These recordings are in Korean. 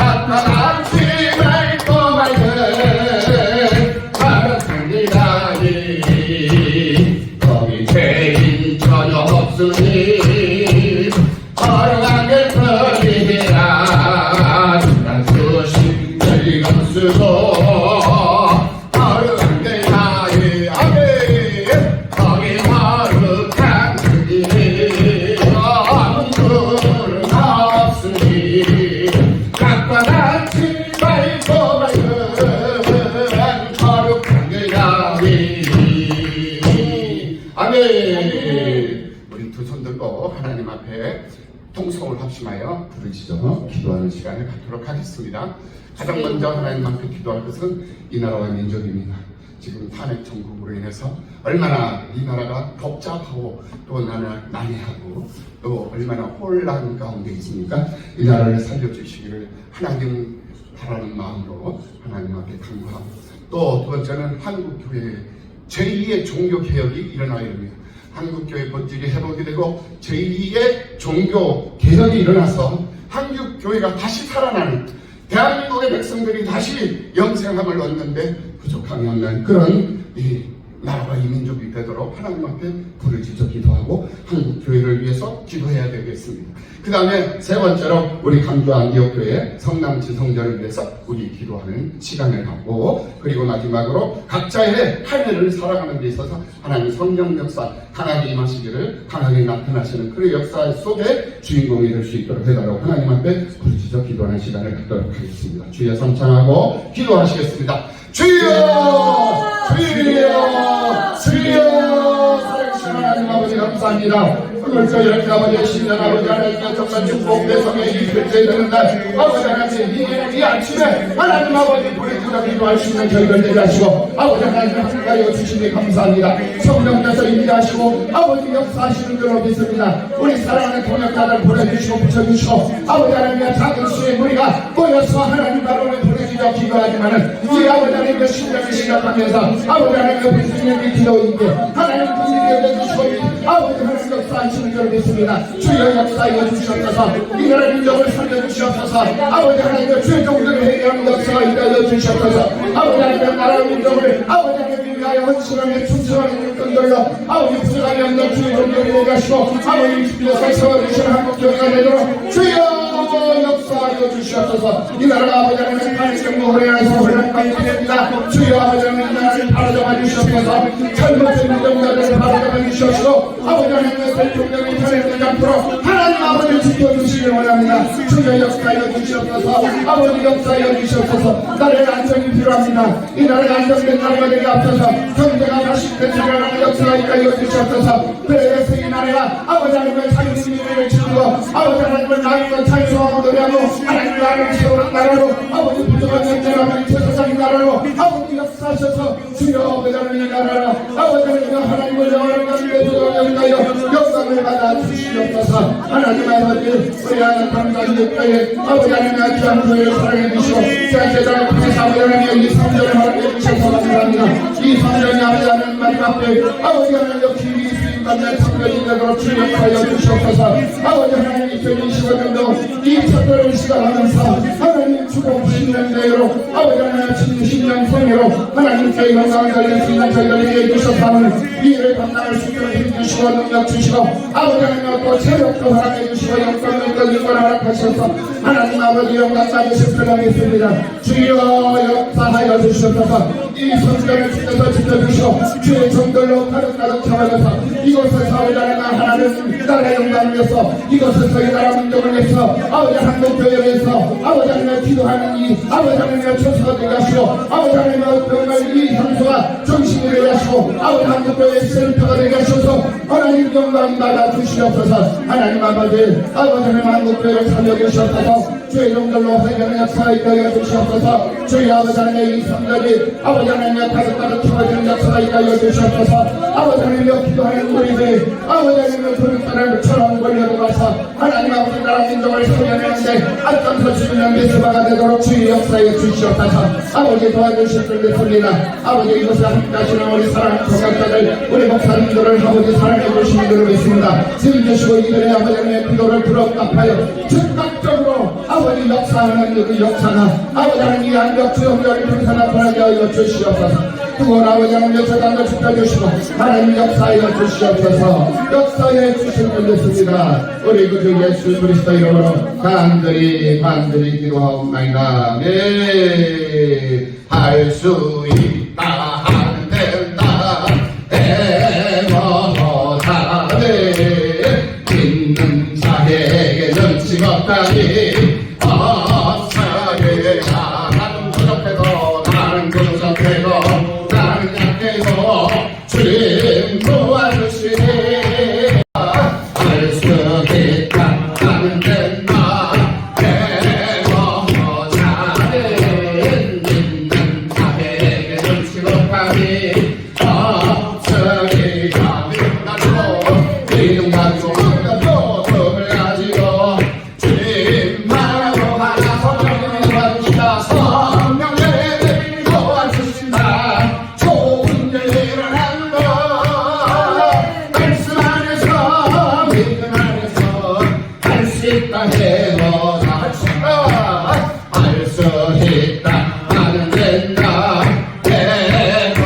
나타나지 말고 맑은 바람이라니 거기 죄인 전혀 없으니 걸어가길 거리라 난 수십 열리감 쓰고 걸어가길 나의 아멘 거기 거룩한 그길 아무것도 없으니 각과 같이 말고 맑은 거룩한 길 나의 아멘. 우리 두 손 들고 하나님 앞에 통성을 합심하여 부르짖어 기도하는 시간을 갖도록 하겠습니다. 가장 먼저 하나님 앞에 기도할 것은 이 나라와 민족입니다. 지금 탄핵 정국으로 인해서 얼마나 이 나라가 복잡하고 또 난해하고 또 얼마나 혼란 가운데 있습니까? 이 나라를 살려주시기를 하나님 바라는 마음으로 하나님 앞에 간구하고 또 두 번째는 한국교회의 제2의 종교개혁이 일어나야 됩니다. 한국교회 본질이 회복이 되고 제2의 종교개혁이 일어나서 한국교회가 다시 살아나는 대한민국의 백성들이 다시 영생함을 얻는데 부족함이 없는 그런 이 나라와 이 민족이 되도록 하나님 앞에 부르짖어 기도하고 한국교회를 위해서 기도해야 되겠습니다. 그 다음에 세 번째로 우리 강주 안디옥교회 성남지성전을 위해서 우리 기도하는 시간을 갖고 그리고 마지막으로 각자의 할 일을 살아가는 데 있어서 하나님 성령 역사 강하게 임하시기를 강하게 나타나시는 그 역사 속에 주인공이 될 수 있도록 해달라고 하나님 앞에 부르짖어 기도하는 시간을 갖도록 하겠습니다. 주여 성창하고 기도하시겠습니다. 주여! 주여! 주여! 사랑하시는 하나님 아버지 감사합니다. 그걸서 이렇게 아버지의 신년 아버지 하나님께 정말 축복 대성에 이끌게 되는 날 아버지 하나님 이 아침에 하나님 아버지 부르짖어 기도할 수 있는 결과를 되게 하시고 아버지 하나님 함께하여 주시니 감사합니다. 성령께서 인도하시고 아버지 역사하시는 줄로 믿습니다. 우리 사랑하는 동역자들 보내주시고 붙여주시고 아버지 하나님의 작은 수의 무리가 모여서 하나님 바로를 부르짖어 기도하지만은 이 아버지 하나님의 신령을 시작하면서 아버지 하나님의 부르짖는 기도인데 하나님 부르짖게 해주시고 아버지 하나님 역사하시는 줄 믿습니다. 주여 역사하여 주시옵소서 이 나라 민족을 살려주시옵소서 아버지 하나님의 죄종들을 해결하는 역사가 일하여 주시옵소서 아버지 하나님의 나라 민족을 아버지 하나님을 위하여 헌신하며 충성하는 일꾼들로 아버지 부족함이 없는 주의 종들이 되게 하시고 아버지 주께서 세워주시는 한국교회가 되도록 주여 역사하여 주시옵소서 이 나라가 아버지 하나님의 탄핵정부 허례에서 혼란까지 됩니다. 주여 아버지 하나님 이 나라를 바로잡아 주시옵소서 잘못된 민족자들을 바로잡아 주시옵시고 아버지 하나님의 대통령이 탄핵되지 않도록 하나님 아버지를 지켜주시길 원합니다. 주여 역사하여 주시옵소서 아버지 역사하여 주시옵소서 나라의 안정이 필요합니다. 이 나라가 안정된 나라가 되게 앞서서 경제가 다시 되살아나는 역사가 있다여 주시옵소서 그래서 이 나라가 아버지 하나님의 자기 민족을 지키고 아버지 하나님을 나누고 찬송하고 노래하고 하나님의 나라를 세우는 나라로 아버지 부족한 영제가 세상의 나라로 아버지 역사하셔서 주여 아버지 하나님의 나라로 아버지 하나님을 영원한 가운데 부족하여 영광을 받아 주시옵소서 하나님 아버지 우리 하나님 감사드릴 때에 아버지 하나님의 귀한 교회를 사랑해 주시고 제자의 부에서 아버지 하나님의 이 성전을 허락해 주셔서 감사합니다. 이 성전이 아버지 하나님 마지막 때 아버지 하나님의 길이 수임받는 성전이 되도록 주력하여 주시옵소서 아버지 하나님 2025년도 이 첫날을 시작하면서 하나님 축복 10년 아버지 하나님 10년 성회로 하나님께 영광을 돌릴 수 있는 저희들에게 주셔서 하는 이 일을 감당할 수 있도록 해주시고 능력 주시고 아버지 하나님 또 체력도 허락해 주시고 영광을 돌리고 허락하셔서 하나님 아버지 영광 받으실 줄 믿습니다. 주여 역사하여 주시옵소서 이 성전을 주께서 지켜주시고 주의 정들로 가득가득 채워져서 이곳에서 우리나라 하나님 나라의 영광을 위해서 이곳에서 이 나라 민족을 위해서 아버지 한국교회를 위해서 아버지 하나님의 기도하는 이 아버지 하나님의 천사가 되게 하시고 아버지 하나님의 정말 이 향수가 정신이 되게 하시고 아버지 한국교회의 센터가 되게 하셔서 하나님 영광 받아 주시옵소서 하나님 아버지 하나님 한국교회를 살려주시옵소서 주의 종들로 회개하는 역사가 있게 하여 주시옵소서 주의 아버지 하나님의 이 성전이 아버지 하나님의 가득가득 채워지는 역사가 있게 하여 주시옵소서 아버지 하나님의 기도하는 우리들 아버지 하나님의 도둑들을 처럼 걸려들어서 하나님 아버지 나라 민족을 살려내는데 앞장서 주시는 메시아가 되도록 주의 역사에 주시옵소서 아버지 도와주실 줄 믿습니다. 아버지 이곳에 함께하시는 우리 사랑하는 동역자들 우리 목사님들을 아버지 사랑해 주시는 줄로 믿습니다. 지금 주시고 이들의 아버지 하나님의 기도를 들어 갚아요 즉각적으로 아버지 역사하는 그 역사가 아버지 하나님 양적 주영절 불사 나타나게 하여 주시옵소서. 그건 아버지 하나님 여차단을 지켜주시고 하나님 역사하여 주시옵소서. 역사해 주시면 되겠습니다. 우리 구주 예수 그리스도 이름으로 간절히 기도하옵나이다. 네, 할 수 있다 하면 된다. 해머사네 있는 자에게 눈치 없다니 어사게 나는 부족해도 나는 부족해도 나는 약해도 주님 도와주시네. 할 수 있다 하면 된다. 해머사네 있는 자에게 눈치 없다니 어사게 믿음 가지고 믿음을 가지고 주님만으로 하나 성령님이 도와주시다. 성령님이 도와주신다. 좋은 일을 한다. 말씀 안에서 믿음 안에서 할 수 있다 해도 다 할 수 있다. 할 수 있다 하면 된다. 해도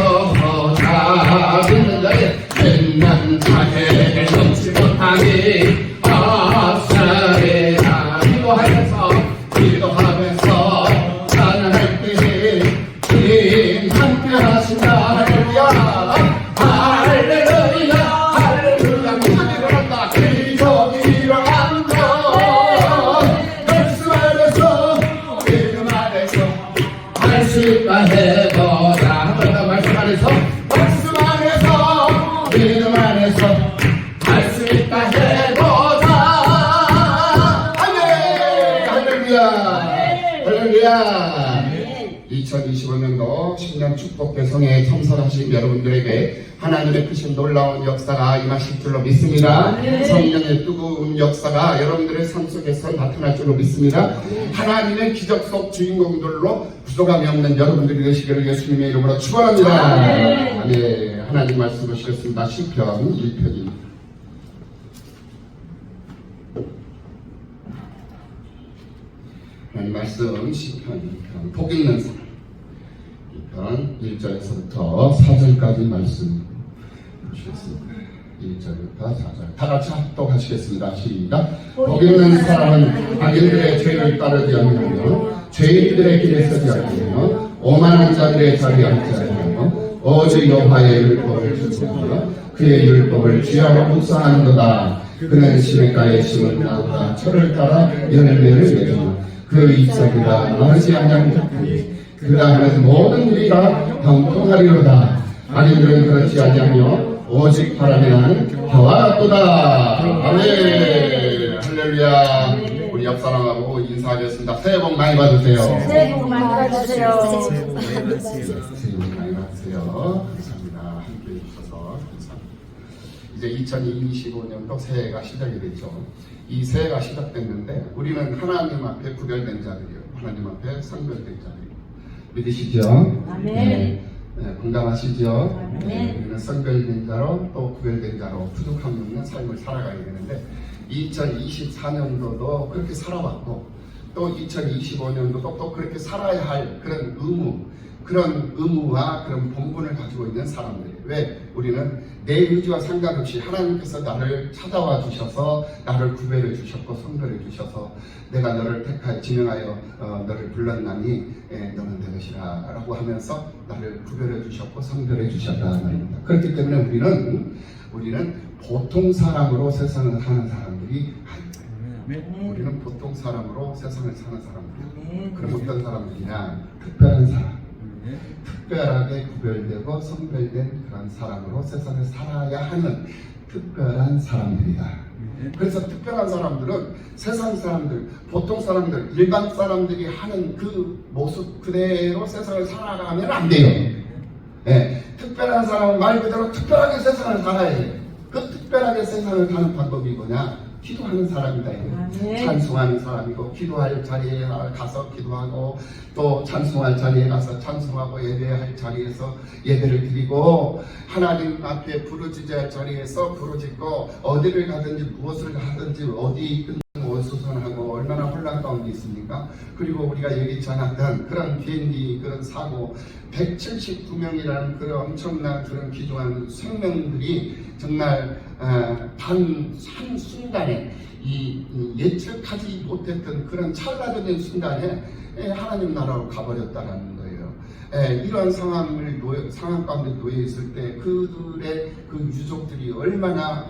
다 믿는 자에 믿는 자에게 넘치 못하니 어사리라. 기도하면서 찬양할 때 주님 함께 하신다. 할렐루야 할렐루야 할렐루야. 기적이 일어난다. 기적이 일어난다. 말씀 안에서 믿음 안에서 할 수 있다 해보자. 한 번 더 말씀 안에서 믿음 안에서 할 수 있다 해보자. 아멘. 할렐루야. 2025년도 신년 축복 배송에 참석하신 여러분들에게 하나님의 크신 놀라운 역사가 임하실 줄로 믿습니다. 성령의 뜨거운 역사가 여러분들의 삶 속에서 나타날 줄로 믿습니다. 하나님의 기적 속 주인공들로 부족함이 없는 여러분들이 되시기를 예수님의 이름으로 축원합니다. 아멘. 하나님 말씀 보시겠습니다. 시편 1편입니다. 하나님 말씀 시편 1편 복 있는 사람 1편 1절에서부터 4절까지 말씀 보시겠습니다. 1절부터 4절 다 같이 합독하시겠습니다. 시작. 복 있는 사람은 악인들의 죄를 따르지 아니하며 죄인들의 길에 서지 아니하며 오만한 자들의 자리에 앉지 아니하며 오직 여호와의 율법을 지키며 그의 율법을 귀하고 묵상하는도다. 그는 시냇가에 심은 나무가 철을 따라 열매를 맺으며 그 잎사귀가 마르지 아니하며 그가 하는 모든 일이가 형통하리로다. 악인들은 그렇지 아니하며 오직 바람에 나는 겨와 같도다. 아멘. 할렐루야. 우리 옆 사람하고 인사하겠습니다. 새해 복 많이 받으세요. 새해 복 많이 받으세요. 새해 복 많이 받으세요. 감사합니다. 함께 해주셔서 감사합니다. 이제 2025년도 새해가 시작이 되죠. 이 새해가 시작됐는데 우리는 하나님 앞에 구별된 자들이요. 하나님 앞에 선별된 자들이요. 믿으시죠? 아멘. 네. 공감하시죠? 아멘. 우리는 선별된 자로 또 구별된 자로 부족함이 없는 삶을 살아가야 되는데 2024년도도 그렇게 살아왔고 또 2025년도도 또 그렇게 살아야 할 그런 의무와 그런 본분을 가지고 있는 사람들이에요. 왜? 우리는 내 의지와 상관없이 하나님께서 나를 찾아와 주셔서 나를 구별해 주셨고 선별해 주셔서 내가 너를 택하여 지명하여 너를 불렀나니 너는 내 것이라 라고 하면서 나를 구별해 주셨고 선별해 주셨다는 말입니다. 그렇기 때문에 우리는 보통 사람으로 세상을 사는 사람들이 아닙니다. 우리는 보통 사람으로 세상을 사는 사람들이에요. 그럼 어떤 사람들이냐? 특별한 사람. 특별하게 구별되고 선별된 그런 사람으로 세상을 살아야 하는 특별한 사람들이다. 그래서 특별한 사람들은 세상 사람들, 보통 사람들, 일반 사람들이 하는 그 모습 그대로 세상을 살아가면 안 돼요. 네, 특별한 사람은 말 그대로 특별하게 세상을 살아야 해요. 그 특별하게 세상을 사는 방법이 뭐냐? 기도하는 사람이다. 찬송하는 사람이고 기도할 자리에 가서 기도하고 또 찬송할 자리에 가서 찬송하고 예배할 자리에서 예배를 드리고 하나님 앞에 부르짖을 자리에서 부르짖고 어디를 가든지 무엇을 하든지 어디 있든 수선하고 얼마나 혼란 가운데 있습니까? 그리고 우리가 예기치 않았던 그런 비행기 그런 사고 179명이라는 그런 엄청난 그런 귀중한 생명들이 정말 한 순간에 이 예측하지 못했던 그런 찰나적인 순간에 하나님 나라로 가버렸다는 거예요. 이러한 상황 가운데 놓여 있을 때 그들의 그 유족들이 얼마나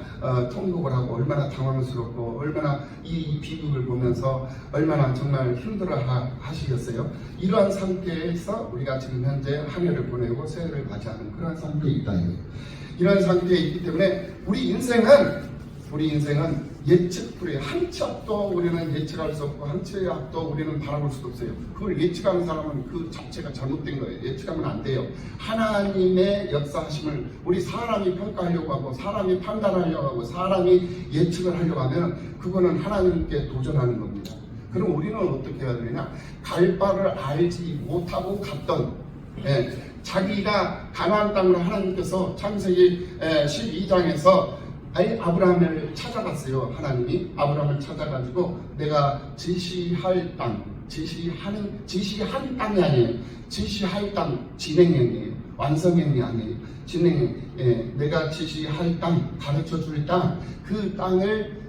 통곡을 하고 얼마나 당황스럽고 얼마나 이 비극을 보면서 얼마나 정말 힘들어 하시겠어요. 이러한 상태에서 우리가 지금 현재 한 해를 보내고 새해를 맞이하는 그런 상태에 있다. 이런 상태에 있기 때문에 우리 인생은 예측 불허. 한 치 앞도 우리는 예측할 수 없고 한 치 앞도 우리는 바라볼 수도 없어요. 그걸 예측하는 사람은 그 자체가 잘못된 거예요. 예측하면 안 돼요. 하나님의 역사하심을 우리 사람이 평가하려고 하고 사람이 판단하려고 하고 사람이 예측을 하려고 하면 그거는 하나님께 도전하는 겁니다. 그럼 우리는 어떻게 해야 되느냐? 갈 바를 알지 못하고 갔던 자기가 가나안 땅으로 하나님께서 창세기 12장에서 아브라함을 찾아갔어요. 하나님이 아브라함을 찾아가지고 내가 지시할 땅, 지시한 땅이 아니에요. 지시할 땅 진행형이에요. 완성형이 아니에요. 진행형. 내가 지시할 땅, 가르쳐 줄 땅, 그 땅을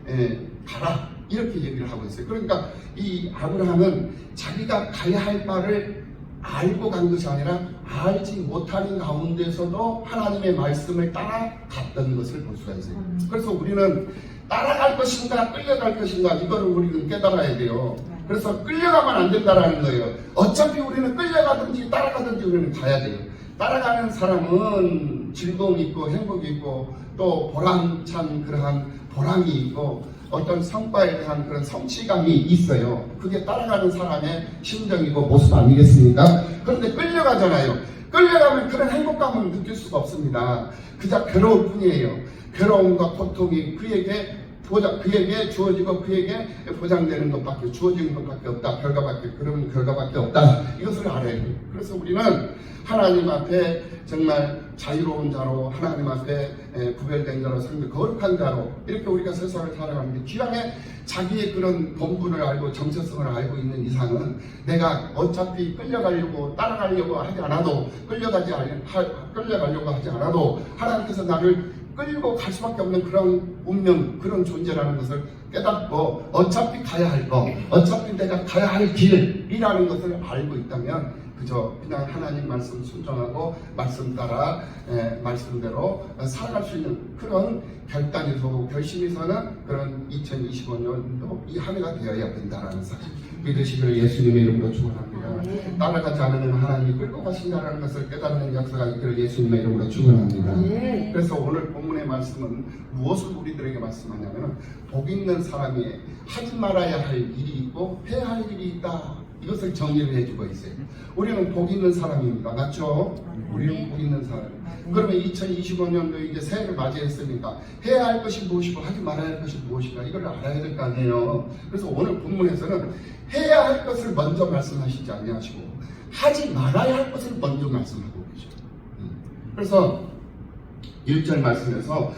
가라. 이렇게 얘기를 하고 있어요. 그러니까 이 아브라함은 자기가 가야 할 바를 알고 간 것이 아니라 알지 못하는 가운데서도 하나님의 말씀을 따라갔던 것을 볼 수가 있어요. 그래서 우리는 따라갈 것인가 끌려갈 것인가 이거를 우리는 깨달아야 돼요. 그래서 끌려가면 안 된다라는 거예요. 어차피 우리는 끌려가든지 따라가든지 우리는 가야 돼요. 따라가는 사람은 즐거움이 있고 행복이 있고 또 보람찬 그러한 보람이 있고 어떤 성과에 대한 그런 성취감이 있어요. 그게 따라가는 사람의 심정이고 모습 아니겠습니까? 그런데 끌려가잖아요. 끌려가면 그런 행복감을 느낄 수가 없습니다. 그저 괴로울 뿐이에요. 괴로움과 고통이 그에게 주어지고 그에게 보장되는 것밖에 주어지는 것밖에 없다. 그런 결과밖에 없다. 이것을 알아야 돼요. 그래서 우리는 하나님 앞에 정말 자유로운 자로 하나님 앞에 구별된 자로 상대 거룩한 자로 이렇게 우리가 세상을 살아가는데 기왕에 자기의 그런 본분을 알고 정체성을 알고 있는 이상은 내가 어차피 끌려가려고 따라가려고 하지 않아도 끌려가려고 하지 않아도 하나님께서 나를 끌고 갈 수밖에 없는 그런 운명, 그런 존재라는 것을 깨닫고 어차피 가야 할 거, 어차피 내가 가야 할 길이라는 것을 알고 있다면 그저 그냥 하나님 말씀 순종하고 말씀 따라 말씀대로 살아갈 수 있는 그런 결단이 서고 결심이 서는 그런 2025년도 이 한 해가 되어야 된다라는 사실 믿으시기를 예수님의 이름으로 축원합니다. 따라가지 않으면 하나님이 끌고 가신다라는 것을 깨닫는 역사가 있기를 예수님의 이름으로 축원합니다. 그래서 오늘 본문의 말씀은 무엇을 우리들에게 말씀하냐면 복 있는 사람이 하지 말아야 할 일이 있고 해야 할 일이 있다. 이것을 정리를 해주고 있어요. 우리는 복 있는 사람입니다. 맞죠? 우리는 복 있는 사람. 그러면 2025년도 이제 새해를 맞이했으니까 해야 할 것이 무엇이고 하지 말아야 할 것이 무엇인가 이걸 알아야 될 거 아니에요. 그래서 오늘 본문에서는 해야 할 것을 먼저 말씀하시지 아니하시고 하지 말아야 할 것을 먼저 말씀하고 계셔요. 그래서 1절 말씀에서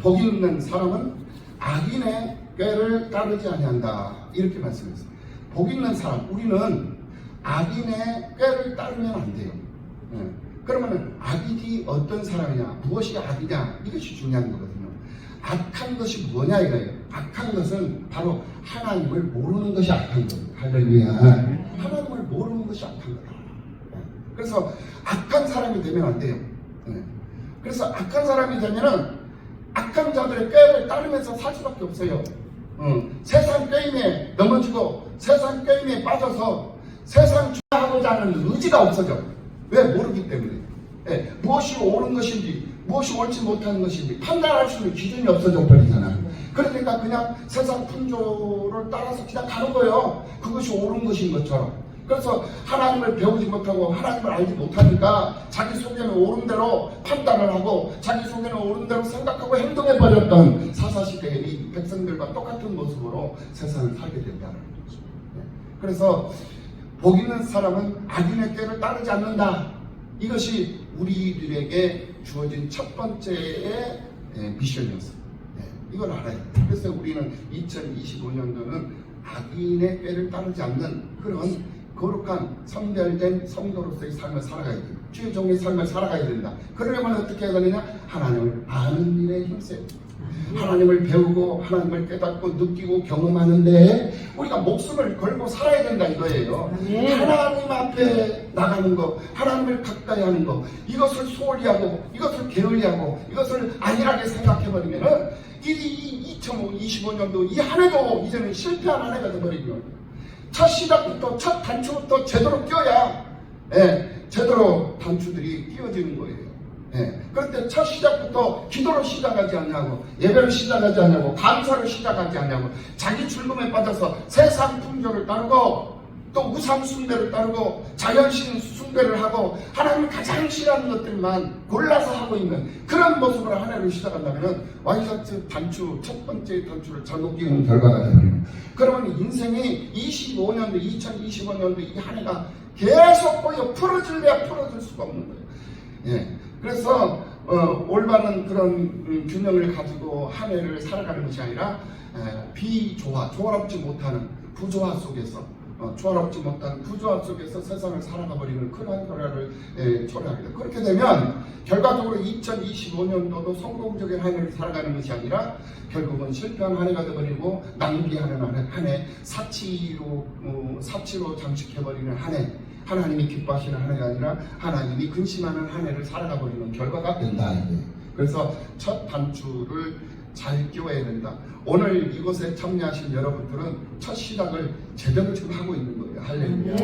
복 있는 사람은 악인의 꾀를 따르지 아니한다 이렇게 말씀했어요. 복 있는 사람, 우리는 악인의 꾀를 따르면 안 돼요. 그러면 악인이 어떤 사람이냐, 무엇이 악이냐, 이것이 중요한 거거든요. 악한 것이 뭐냐 이거예요. 악한 것은 바로 하나님을 모르는 것이 악한 거예요. 할렐루야. 하나님을 모르는 것이 악한 거다. 그래서 악한 사람이 되면 안 돼요. 그래서 악한 사람이 되면은 악한 자들의 꾀를 따르면서 살 수밖에 없어요. 세상 게임에 넘어지고 세상 게임에 빠져서 세상 좋아하고자 하는 의지가 없어져. 왜? 모르기 때문에. 무엇이 옳은 것인지 무엇이 옳지 못한 것인지 판단할 수 있는 기준이 없어져 버리잖아. 그러니까 그냥 세상 풍조를 따라서 그냥 가는 거예요. 그것이 옳은 것인 것처럼. 그래서 하나님을 배우지 못하고 하나님을 알지 못하니까 자기 속에는 옳은 대로 판단을 하고 자기 속에는 옳은 대로 생각하고 행동해버렸던 사사시대의 이 백성들과 똑같은 모습으로 세상을 살게 된다는 거죠. 그래서 복 있는 사람은 악인의 꾀를 따르지 않는다. 이것이 우리들에게 주어진 첫 번째의 미션이었어요. 이걸 알아야 돼요. 그래서 우리는 2025년도는 악인의 꾀를 따르지 않는 그런 거룩한 선별된 성도로서의 삶을 살아가야 돼요. 주의 종의 삶을 살아가야 된다. 그러려면 어떻게 해야 되느냐? 하나님을 아는 일에 힘써야 돼요. 하나님을 배우고 하나님을 깨닫고 느끼고 경험하는데 우리가 목숨을 걸고 살아야 된다 이거예요. 하나님 앞에 나가는 거, 하나님을 가까이 하는 거, 이것을 소홀히 하고 이것을 게을리하고 이것을 안일하게 생각해버리면은 이 2025년도 이 한 해도 이제는 실패한 한 해가 돼버리거든요. 첫 시작부터 첫 단추부터 제대로 껴야 제대로 단추들이 끼워지는 거예요. 그런데 첫 시작부터 기도로 시작하지 않냐고, 예배를 시작하지 않냐고, 감사를 시작하지 않냐고, 자기 즐거움에 빠져서 세상 풍조를 따르고 또 우상 숭배를 따르고 자연신 숭배를 하고 하나님을 가장 싫어하는 것들만 골라서 하고 있는 그런 모습으로 한 해를 시작한다면 와이셔츠 단추, 첫 번째 단추를 잘못 끼우는 결과가 되버립니다. 그러면 인생이 25년도, 2025년도 이 한 해가 계속 보여 풀어질래야 풀어질 수가 없는 거예요. 그래서 올바른 그런 균형을 가지고 한 해를 살아가는 것이 아니라 조화롭지 못하는 부조화 속에서 조화롭지 못한 부조화 속에서 세상을 살아가 버리는 그러한 결과를 초래하게 돼요. 그렇게 되면 결과적으로 2025년도도 성공적인 한 해를 살아가는 것이 아니라 결국은 실패한 한 해가 되어버리고 낭비하는 한 해, 사치로 장식해버리는 한 해, 하나님이 기뻐하시는 한 해가 아니라 하나님이 근심하는 한 해를 살아가 버리는 결과가 된다. 그래서 첫 단추를 잘 끼워야 된다. 오늘 이곳에 참여하신 여러분들은 첫 시작을 제대로 지금 하고 있는 거예요. 할렐루야.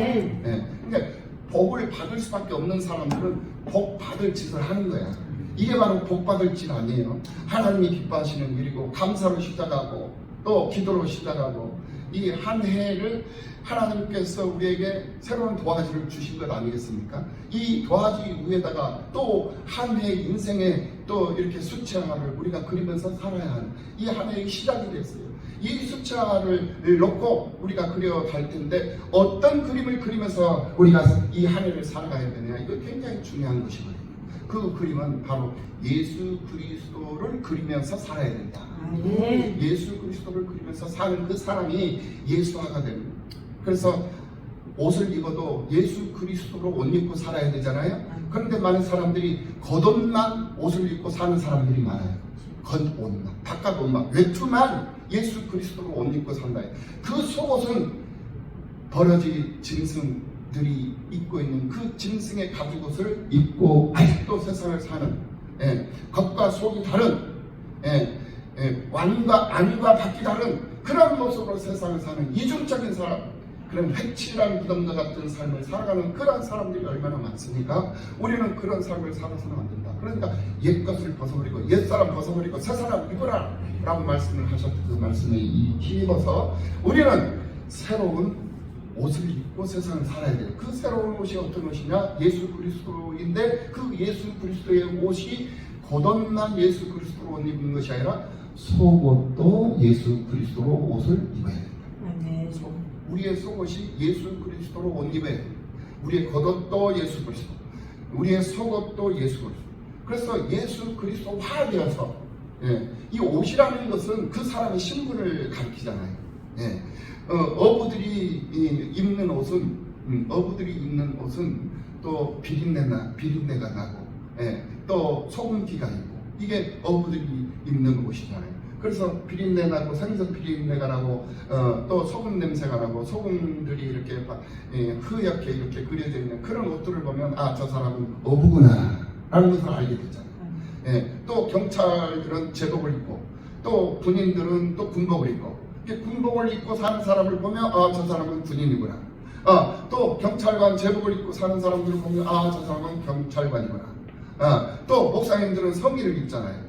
그러니까 복을 받을 수밖에 없는 사람들은 복 받을 짓을 하는 거야. 이게 바로 복 받을 짓 아니에요. 하나님이 기뻐하시는 일이고 감사로 시작하고 또 기도로 시작하고 이 한 해를 하나님께서 우리에게 새로운 도화지를 주신 것 아니겠습니까? 이 도화지 위에다가 또 한 해 인생에 또 이렇게 수채화를 우리가 그리면서 살아야 하는 이 한 해의 시작이 됐어요. 이 수채화를 놓고 우리가 그려갈 텐데 어떤 그림을 그리면서 우리가 이 한 해를 살아가야 되느냐, 이거 굉장히 중요한 것이거든요. 그 그림은 바로 예수 그리스도를 그리면서 살아야 된다. 예수 그리스도를 그리면서 사는 그 사람이 예수화가 됩니다. 그래서 옷을 입어도 예수 그리스도로 옷 입고 살아야 되잖아요. 그런데 많은 사람들이 겉옷만 옷을 입고 사는 사람들이 많아요. 겉옷만, 바깥 옷만, 외투만 예수 그리스도로 옷 입고 산다. 그 속옷은 버려진 짐승들이 입고 있는 그 짐승의 가죽옷을 입고 아직도 세상을 사는, 겉과 속이 다른, 완과 안과 밖이 다른 그런 모습으로 세상을 사는 이중적인 사람, 그런 획칠한 무덤과 같은 삶을 살아가는 그런 사람들이 얼마나 많습니까? 우리는 그런 삶을 살아서는 안 된다. 그러니까 옛것을 벗어버리고 옛사람 벗어버리고 새사람 입으라 라고 말씀을 하셨던 그 말씀에 힘입어서 우리는 새로운 옷을 입고 세상을 살아야 돼요. 그 새로운 옷이 어떤 옷이냐? 예수 그리스도인데 그 예수 그리스도의 옷이 겉옷만 예수 그리스도로 옷 입는 것이 아니라 속옷도 예수 그리스도로 옷을 입어야 된다. 우리의 속옷이 예수 그리스도로 옷 입어야 된다. 우리의 겉옷도 예수 그리스도, 우리의 속옷도 예수 그리스도. 그래서 예수 그리스도화되어서 이 옷이라는 것은 그 사람의 신분을 가리키잖아요. 어부들이 입는 옷은 또 비린내가 나고 또 소금기가 있고 이게 어부들이 입는 옷이잖아요. 그래서 비린내 나고 생선 비린내가 나고 또 소금 냄새가 나고 소금들이 이렇게 흐옇게 이렇게 그려져 있는 그런 옷들을 보면 아, 저 사람은 어부구나 라는 것을 알게 되잖아요. 또 경찰들은 제복을 입고 또 군인들은 또 군복을 입고 군복을 입고 사는 사람을 보면 아, 저 사람은 군인이구나. 또 경찰관 제복을 입고 사는 사람들을 보면 아, 저 사람은 경찰관이구나. 또 목사님들은 성의를 입잖아요.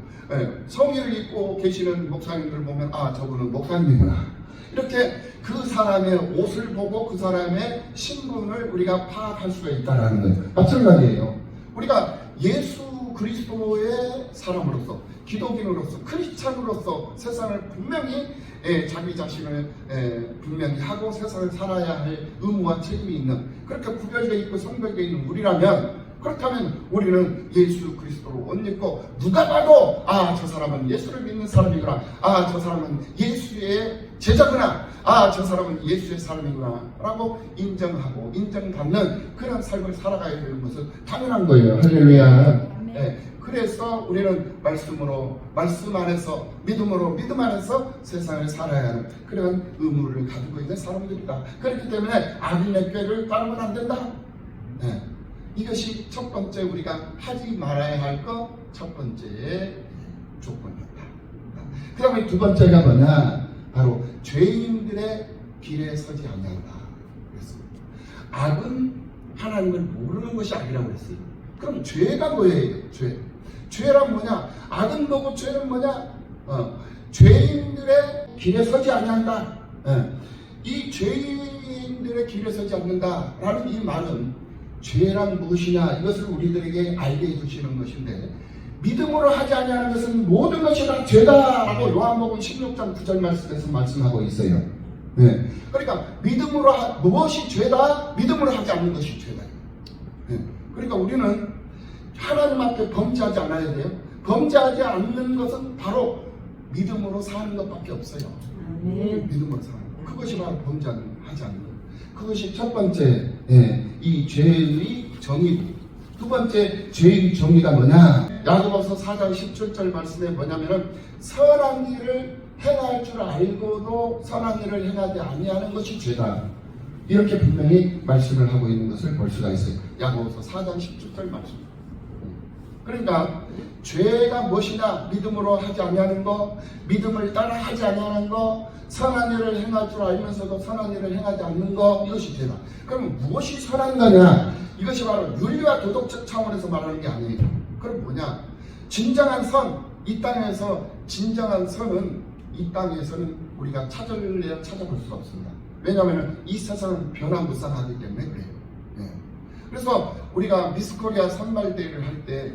성의를 입고 계시는 목사님들을 보면 아, 저분은 목사님이구나. 이렇게 그 사람의 옷을 보고 그 사람의 신분을 우리가 파악할 수가 있다는 거예요. 마찬가지예요. 우리가 예수 그리스도의 사람으로서, 기독인으로서, 크리스찬으로서 세상을 분명히 자기 자신을 분명히 하고 세상을 살아야 할 의무와 책임이 있는, 그렇게 구별되어 있고 성별되어 있는 우리라면, 그렇다면 우리는 예수 그리스도로 옷 입고 누가 봐도 아, 저 사람은 예수를 믿는 사람이구나, 아, 저 사람은 예수의 제자구나, 저 사람은 예수의 사람이구나 라고 인정하고 인정받는 그런 삶을 살아가야 되는 것은 당연한 거예요. 할렐루야. 네. 그래서 우리는 말씀으로, 말씀 안에서, 믿음으로, 믿음 안에서 세상을 살아야 하는 그런 의무를 가지고 있는 사람들이다. 그렇기 때문에 악인의 꾀를 따르면 안 된다. 네. 이것이 첫 번째 우리가 하지 말아야 할 것, 첫 번째 조건이었다. 그 다음에 두 번째가 뭐냐? 바로 죄인들의 길에 서지 아니한다. 그랬습니다. 악은 하나님을 모르는 것이 악이라고 그랬어요. 그럼 죄가 뭐예요? 죄란 뭐냐? 악은 뭐고 죄는 뭐냐? 죄인들의 길에 서지 아니한다. 이 죄인들의 길에 서지 않는다라는 이 말은 죄란 무엇이냐 이것을 우리들에게 알게 해주시는 것인데, 믿음으로 하지 아니하는 것은 모든 것이 다 죄다라고 요한복음 16장 9절 말씀에서 말씀하고 있어요. 그러니까 믿음으로 무엇이 죄다? 믿음으로 하지 않는 것이 죄다. 그러니까 우리는 하나님 앞에 범죄하지 않아야 돼요. 범죄하지 않는 것은 바로 믿음으로 사는 것밖에 없어요. 믿음으로 사는 것. 그것이 바로 범죄하지 않는 것. 그것이 첫 번째 이 죄의 정의. 두 번째 죄의 정의가 뭐냐? 야고보서 4장 17절 말씀에 뭐냐면은 선한 일을 행할 줄 알고도 선한 일을 행하지 아니하는 것이 죄다. 이렇게 분명히 말씀을 하고 있는 것을 볼 수가 있어요. 야고보서 4장 17절 말씀. 그러니까 죄가 무엇이냐? 믿음으로 하지 아니하는 것, 믿음을 따라 하지 아니하는 것, 선한 일을 행할 줄 알면서도 선한 일을 행하지 않는 것, 이것이 죄다. 그럼 무엇이 선한 거냐? 이것이 바로 윤리와 도덕적 차원에서 말하는 게 아니에요. 그럼 뭐냐? 진정한 선, 이 땅에서 진정한 선은 이 땅에서는 우리가 찾아볼 수가 없습니다. 왜냐하면 이 세상은 변화무쌍하기 때문에 그래요. 그래서 우리가 미스코리아 선발대회를 할 때,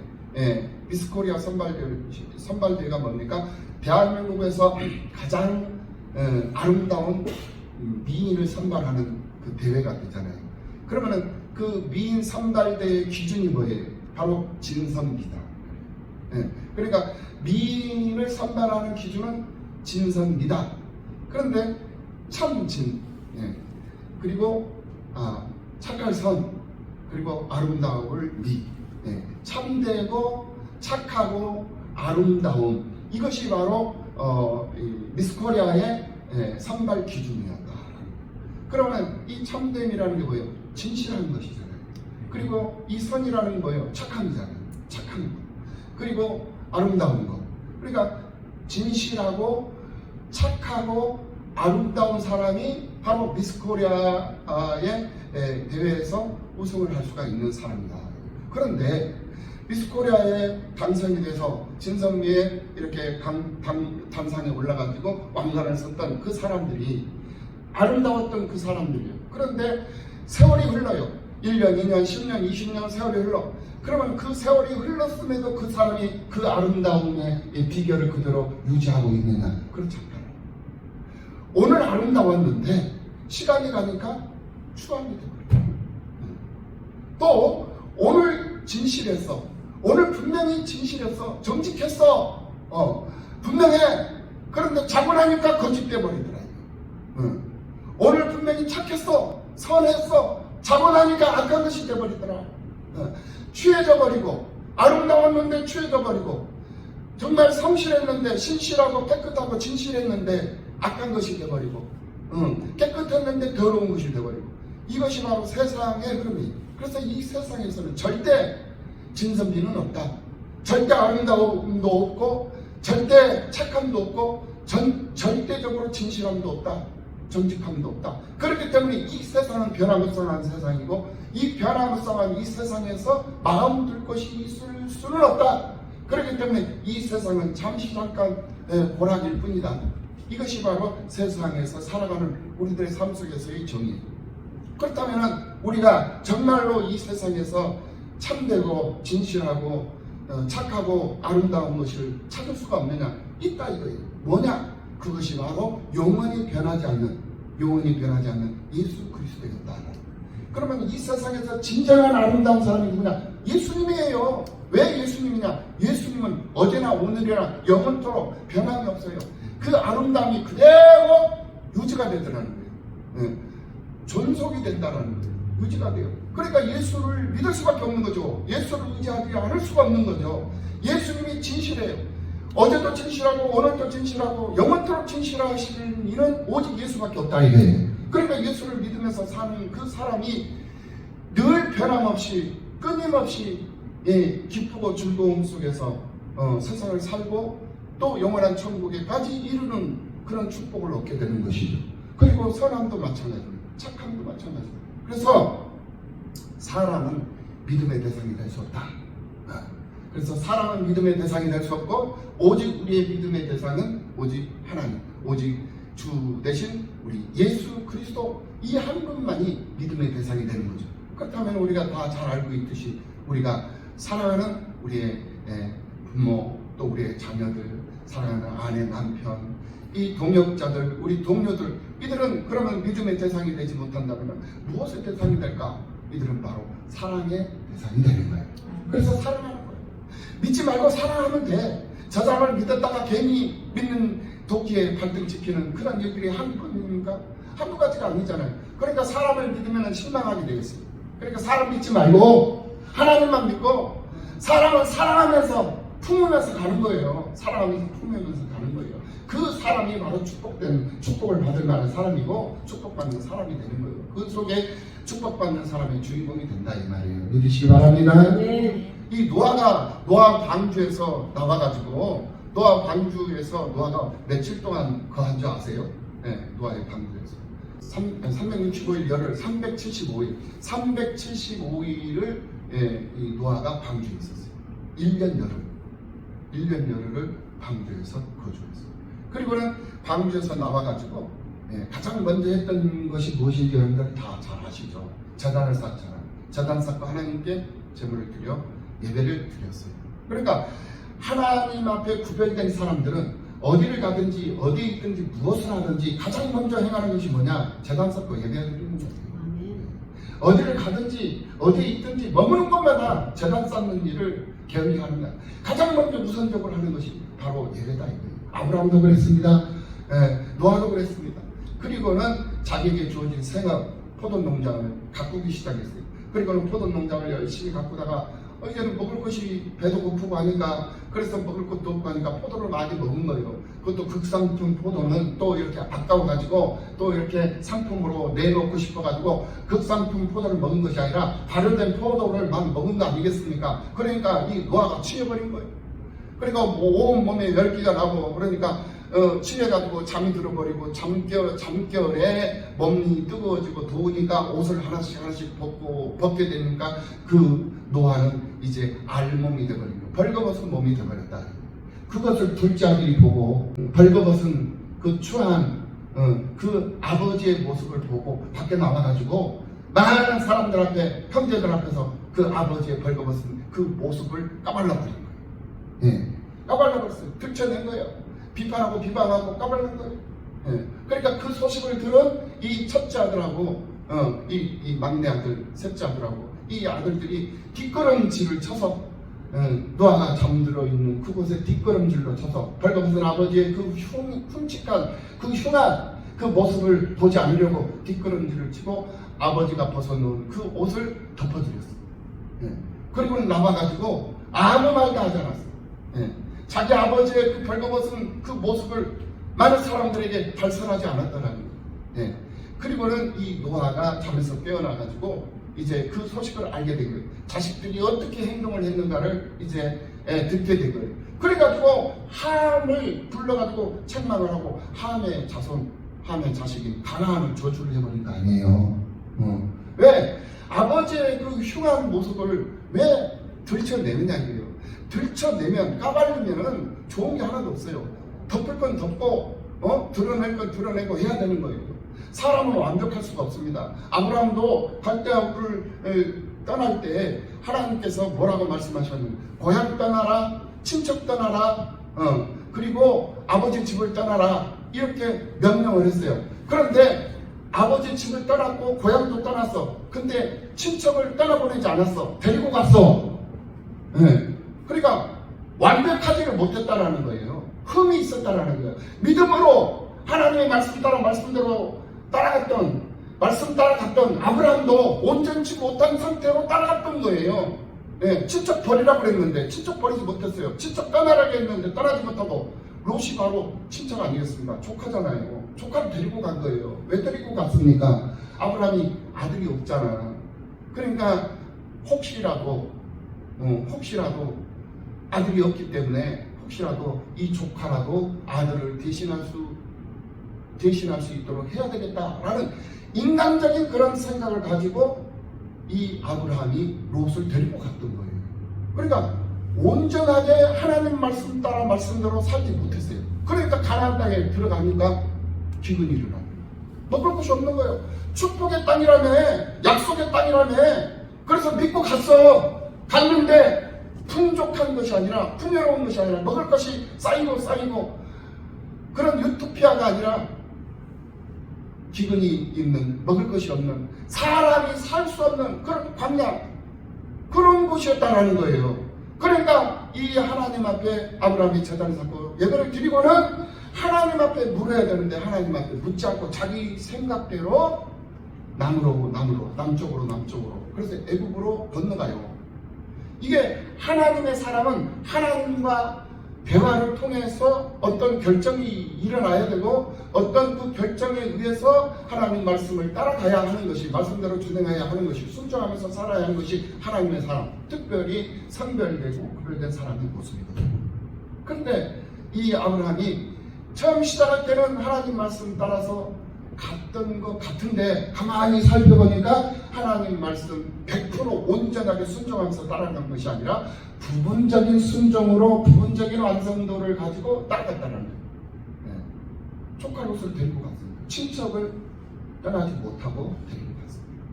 미스코리아 선발대회가 뭡니까? 대한민국에서 가장 아름다운 미인을 선발하는 그 대회가 되잖아요. 그러면은 그 미인 선발대회의 기준이 뭐예요? 바로 진선미다. 그러니까 미인을 선발하는 기준은 진선미다. 그런데 참진, 그리고 착할 선, 그리고 아름다움을 미, 참되고 착하고 아름다움, 이것이 바로 미스코리아의 선발 기준이었다. 그러면 이 참됨이라는 게 뭐예요? 진실한 것이잖아요. 그리고 이 선이라는 게 뭐예요? 착함이잖아요. 착한 것. 그리고 아름다운 것. 그러니까 진실하고 착하고 아름다운 사람이 바로 미스코리아의 대회에서 우승을 할 수가 있는 사람이다. 그런데 미스코리아에 당선이 돼서 진선미에 이렇게 단상에 올라가지고 왕관을 썼던 그 사람들이 아름다웠던 그 사람들이에요. 그런데 세월이 흘러요. 1년, 2년, 10년, 20년 세월이 흘러. 그러면 그 세월이 흘렀음에도 그 사람이 그 아름다움의 비결을 그대로 유지하고 있느냐? 그렇지 않아요. 오늘 아름다웠는데 시간이 가니까 추억이 되버려요. 또 오늘 진실했어. 오늘 분명히 진실했어. 정직했어. 분명해. 그런데 자고 나니까 거짓돼 버리더라고요. 오늘 분명히 착했어. 선했어. 자고 나니까 악한 것이 돼버리더라. 취해져 버리고, 아름다웠는데 취해져 버리고, 정말 성실했는데, 신실하고 깨끗하고 진실했는데 악한 것이 돼버리고, 깨끗했는데 더러운 것이 돼버리고, 이것이 바로 세상의 흐름이. 그래서 이 세상에서는 절대 진선미는 없다. 절대 아름다움도 없고, 절대 착함도 없고, 절대적으로 진실함도 없다. 정직함도 없다. 그렇기 때문에 이 세상은 변화무쌍한 세상이고, 이 변화무쌍한 이 세상에서 마음 둘 것이 있을 수는 없다. 그렇기 때문에 이 세상은 잠시 잠깐 고락일 뿐이다. 이것이 바로 세상에서 살아가는 우리들의 삶 속에서의 정의. 그렇다면 우리가 정말로 이 세상에서 참되고 진실하고 착하고 아름다운 것을 찾을 수가 없느냐? 있다 이거예요. 뭐냐? 그것이 바로 영원히 변하지 않는 예수 그리스도였다. 그러면 이 세상에서 진정한 아름다운 사람이 누구냐? 예수님이에요. 왜 예수님이냐? 예수님은 어제나 오늘이나 영원토록 변함이 없어요. 그 아름다움이 그대로 유지가 되더라는 거예요. 예. 존속이 된다는 거예요. 유지가 돼요. 그러니까 예수를 믿을 수밖에 없는 거죠. 예수를 의지하지 않을 수가 없는 거죠. 예수님이 진실해요. 어제도 진실하고 오늘도 진실하고 영원토록 진실하시는 이는 오직 예수밖에 없다 이거예요. 그러니까 예수를 믿으면서 사는 그 사람이 늘 변함없이 끊임없이 기쁘고 즐거움 속에서 세상을 살고 또 영원한 천국에까지 이루는 그런 축복을 얻게 되는 것이죠. 그리고 선함도 마찬가지입니다. 착함도 마찬가지입니다. 그래서 사람은 믿음의 대상이 될 수 없다. 그래서 사람은 믿음의 대상이 될 수 없고 오직 우리의 믿음의 대상은 오직 하나님, 오직 주 대신 우리 예수 그리스도 이 한 분만이 믿음의 대상이 되는 거죠. 그렇다면 우리가 다 잘 알고 있듯이 우리가 사랑하는 우리의 부모 또 우리의 자녀들, 사랑하는 아내, 남편, 이 동역자들, 우리 동료들, 이들은 그러면 믿음의 대상이 되지 못한다면 무엇의 대상이 될까? 이들은 바로 사랑의 대상이 되는 거예요. 그래서 사랑하는 거예요. 믿지 말고 사랑하면 돼. 저 사람을 믿었다가 괜히 믿는 도끼에 발등 찍히는 그런 일들이 한뿐입니까? 한두 가지가 아니잖아요. 그러니까 사람을 믿으면 실망하게 되겠어요. 그러니까 사람 믿지 말고 하나님만 믿고 사람을 사랑하면서 품으면서 가는 거예요. 사랑하면서 품으면서 가는 거예요. 그 사람이 바로 축복을 받을 만한 사람이고 축복받는 사람이 되는 거예요. 그 속에 축복받는 사람의 주인공이 된다 이 말이에요. 믿으시기 바랍니다. 네. 이 노아 방주에서 나와가지고 노아가 며칠 동안 거한 줄 아세요? 네, 노아의 방주에서 365일 열흘 375일을 이 노아가 방주에 있었어요. 1년 열흘을 방주에서 거주했어요. 그리고는 방주에서 나와가지고 가장 먼저 했던 것이 무엇인지 여러분들 다 잘 아시죠? 제단을 쌓잖아요. 제단 쌓고 하나님께 제물을 드려 예배를 드렸어요. 그러니까 하나님 앞에 구별된 사람들은 어디를 가든지 어디에 있든지 무엇을 하든지 가장 먼저 행하는 것이 뭐냐? 제단 쌓고 예배 드리는 거예요. 어디를 가든지 어디에 있든지 머무는 곳마다 제단 쌓는 일을 계획하는 거야. 가장 먼저 우선적으로 하는 것이 바로 예배다 이거예요. 아브라함도 그랬습니다. 노아도 그랬습니다. 그리고는 자기에게 주어진 생업, 포도농장을 가꾸기 시작했어요. 그리고는 포도농장을 열심히 가꾸다가 이제는 먹을 것이 배도 고프고 하니까 그래서 먹을 것도 없고 하니까 포도를 많이 먹은 거예요. 그것도 극상품 포도는 또 이렇게 아까워가지고 또 이렇게 상품으로 내놓고 싶어가지고 극상품 포도를 먹은 것이 아니라 발효된 포도를 막 먹은 거 아니겠습니까? 그러니까 이 노아가 취해버린 거예요. 그러니까 뭐 온몸에 열기가 나고 그러니까 취해가지고 잠이 들어버리고 잠결에 몸이 뜨거워지고 더우니까 옷을 하나씩 벗게 되니까 그 노아는 이제 알몸이 되버리고 벌거벗은 몸이 되버렸다. 그것을 둘째 아들이 보고 벌거벗은 그 추한 그 아버지의 모습을 보고 밖에 나와가지고 많은 사람들 앞에 형제들 앞에서 그 아버지의 벌거벗은 그 모습을 까발려버린 거예요. 까발려버렸어요. 들춰낸 거예요. 비방하고 까발린 거예요. 그러니까 그 소식을 들은 이 첫째 아들하고 이 막내 아들, 셋째 아들하고 이 아들들이 뒷걸음질을 쳐서 노아가 잠들어 있는 그곳에 뒷걸음질로 쳐서 벌거벗은 아버지의 그 흉측한 그 흉한 그 모습을 보지 않으려고 뒷걸음질을 치고 아버지가 벗어놓은 그 옷을 덮어드렸어요. 그리고는 나와가지고 아무 말도 하지 않았어요. 자기 아버지의 그 벌거벗은 그 모습을 많은 사람들에게 발설하지 않았다라는 거예요. 그리고는 이 노아가 잠에서 깨어나가지고 이제 그 소식을 알게 된 거예요. 자식들이 어떻게 행동을 했는가를 이제 듣게 된 거예요. 그래가지고 함을 불러가지고 책망을 하고 함의 자식인 가나안을 저주를 해버린 거 아니에요. 왜? 아버지의 그 흉한 모습을 왜 들춰내느냐 이거예요. 들춰내면 까발리면은 좋은 게 하나도 없어요. 덮을 건 덮고 드러낼 건 드러내고 해야 되는 거예요. 사람은 완벽할 수가 없습니다. 아브라함도 갈대아우를 떠날 때 하나님께서 뭐라고 말씀하셨는지 고향 떠나라, 친척 떠나라, 그리고 아버지 집을 떠나라 이렇게 명령을 했어요. 그런데 아버지 집을 떠났고 고향도 떠났어. 근데 친척을 떠나보내지 않았어. 데리고 갔어. 그러니까 완벽하지를 못했다라는 거예요. 흠이 있었다라는 거예요. 믿음으로 하나님의 말씀 따라 말씀대로 말씀 따라갔던 아브라함도 온전치 못한 상태로 따라갔던 거예요. 예, 친척 버리라고 그랬는데 친척 버리지 못했어요. 친척 떠나라고 했는데 떠나지 못하고 롯이 바로 친척 아니겠습니까? 조카잖아요. 조카를 데리고 간 거예요. 왜 데리고 갔습니까? 아브라함이 아들이 없잖아. 그러니까 혹시라도 아들이 없기 때문에 혹시라도 이 조카라도 아들을 대신할 수 있도록 해야 되겠다라는 인간적인 그런 생각을 가지고 이 아브라함이 롯을 데리고 갔던 거예요. 그러니까 온전하게 하나님 말씀 따라 말씀대로 살지 못했어요. 그러니까 가나안 땅에 들어가니까 기근이 일어나요. 먹을 것이 없는 거예요. 축복의 땅이라며, 약속의 땅이라며. 그래서 믿고 갔는데 풍족한 것이 아니라, 풍요로운 것이 아니라, 먹을 것이 쌓이고 그런 유토피아가 아니라 기근이 있는, 먹을 것이 없는, 사람이 살 수 없는 그런 광야, 그런 곳이었다라는 거예요. 그러니까 이 하나님 앞에 아브라함이 제단을 쌓고 예배를 드리고는 하나님 앞에 물어야 되는데 하나님 앞에 묻지 않고 자기 생각대로 남쪽으로 그래서 애굽으로 건너가요. 이게 하나님의 사람은 하나님과 대화를 통해서 어떤 결정이 일어나야 되고 어떤 그 결정에 의해서 하나님 말씀을 따라가야 하는 것이, 말씀대로 진행해야 하는 것이, 순종하면서 살아야 하는 것이 하나님의 사람, 특별히 선별되고 구별된 사람의 모습이거든요. 그런데 이 아브라함이 처음 시작할 때는 하나님 말씀 따라서 갔던 것 같은데 가만히 살펴보니까 하나님 말씀 100% 온전하게 순종하면서 따라간 것이 아니라 부분적인 순종으로 부분적인 완성도를 가지고 따라갔다는 거예요. 조카 롯을 데리고 갔습니다. 친척을 떠나지 못하고 데리고 갔습니다.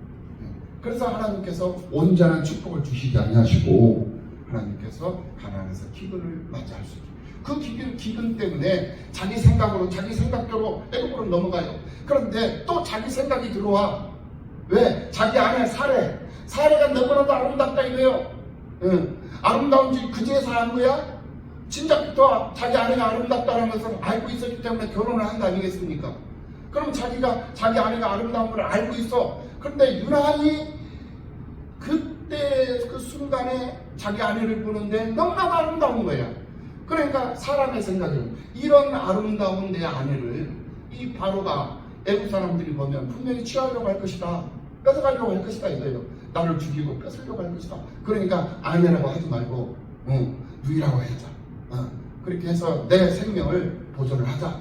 그래서 하나님께서 온전한 축복을 주시지 아니하시고 하나님께서 가나안에서 기근을 맞이할 수 있게, 그 기근 때문에 자기 생각대로 애굽으로 넘어가요. 그런데 또 자기 생각이 들어와. 왜? 자기 안에 사례가 너무나도 아름답다 이거예요. 아름다운지 그제서 한 거야? 진작부터 자기 아내가 아름답다라면서 알고 있었기 때문에 결혼을 한 거 아니겠습니까? 그럼 자기가 자기 아내가 아름다운 걸 알고 있어. 그런데 유난히 그때 그 순간에 자기 아내를 보는데 너무나도 아름다운 거야. 그러니까 사람의 생각은 이런 아름다운 내 아내를 이 바로가 애국 사람들이 보면 분명히 취하려고 할 것이다, 뺏어가려고 할 것이다 이거예요. 나를 죽이고 뺏으려고 할 것이다. 그러니까 아내라고 하지 말고 누이라고 하자. 그렇게 해서 내 생명을 보존을 하자.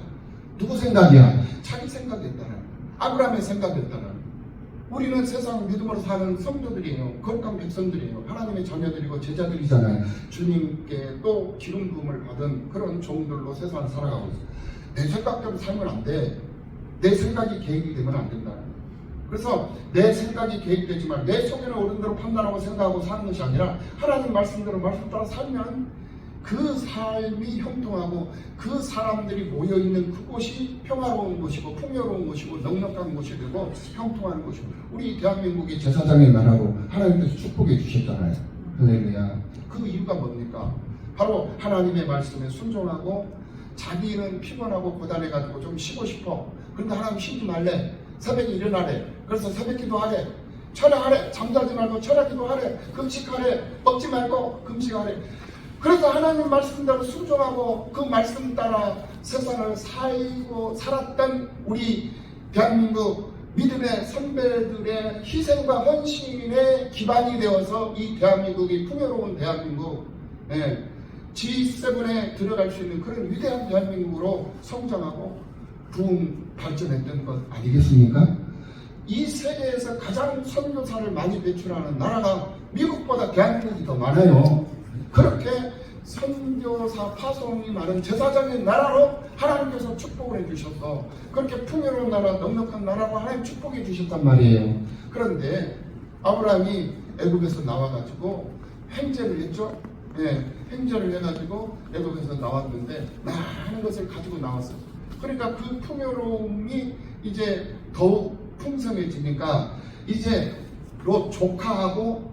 누구 생각이야? 자기 생각이었다는, 아브라함의 생각이었다는. 우리는 세상 믿음으로 사는 성도들이에요. 거룩한 백성들이에요. 하나님의 자녀들이고 제자들이잖아요. 주님께 또 기름 부음을 받은 그런 종들로 세상을 살아가고 있어요. 내 생각대로 살면 안 돼. 내 생각이 개입이 되면 안 된다. 그래서 내 생각이 개입되지만 내 속에는 옳은 대로 판단하고 생각하고 사는 것이 아니라 하나님 말씀대로 말씀 따라 살면 그 삶이 형통하고 그 사람들이 모여있는 그곳이 평화로운 곳이고 풍요로운 곳이고 넉넉한 곳이 되고 형통한 곳이고, 우리 대한민국이 제사장의 나라로 하나님께서 축복해 주셨잖아요. 할렐루야. 그 이유가 뭡니까? 바로 하나님의 말씀에 순종하고 자기는 피곤하고 고단해가지고 좀 쉬고 싶어. 그런데 하나님 쉬지 말래. 새벽에 일어나래. 그래서 새벽 기도하래. 철야하래. 잠자지 말고 철야 기도하래. 금식하래. 먹지 말고 금식하래. 그래서 하나님 말씀대로 순종하고 그 말씀 따라 세상을 살았던 우리 대한민국 믿음의 선배들의 희생과 헌신의 기반이 되어서 이 대한민국이 풍요로운 대한민국, G7에 들어갈 수 있는 그런 위대한 대한민국으로 성장하고 부흥 발전했던 것 아니겠습니까? 이 세계에서 가장 선교사를 많이 배출하는 나라가 미국보다 대한민국이 더 많아요. 그렇게 선교사 파송이 많은 제사장의 나라로 하나님께서 축복을 해주셔서 그렇게 풍요로운 나라, 넉넉한 나라로 하나님 축복해 주셨단 말이에요. 그런데 아브라함이 애굽에서 나와가지고 횡재를 했죠. 횡재를 해가지고 애굽에서 나왔는데 많은 것을 가지고 나왔어요. 그러니까 그 풍요로움이 이제 더욱 풍성해지니까 이제 롯 조카하고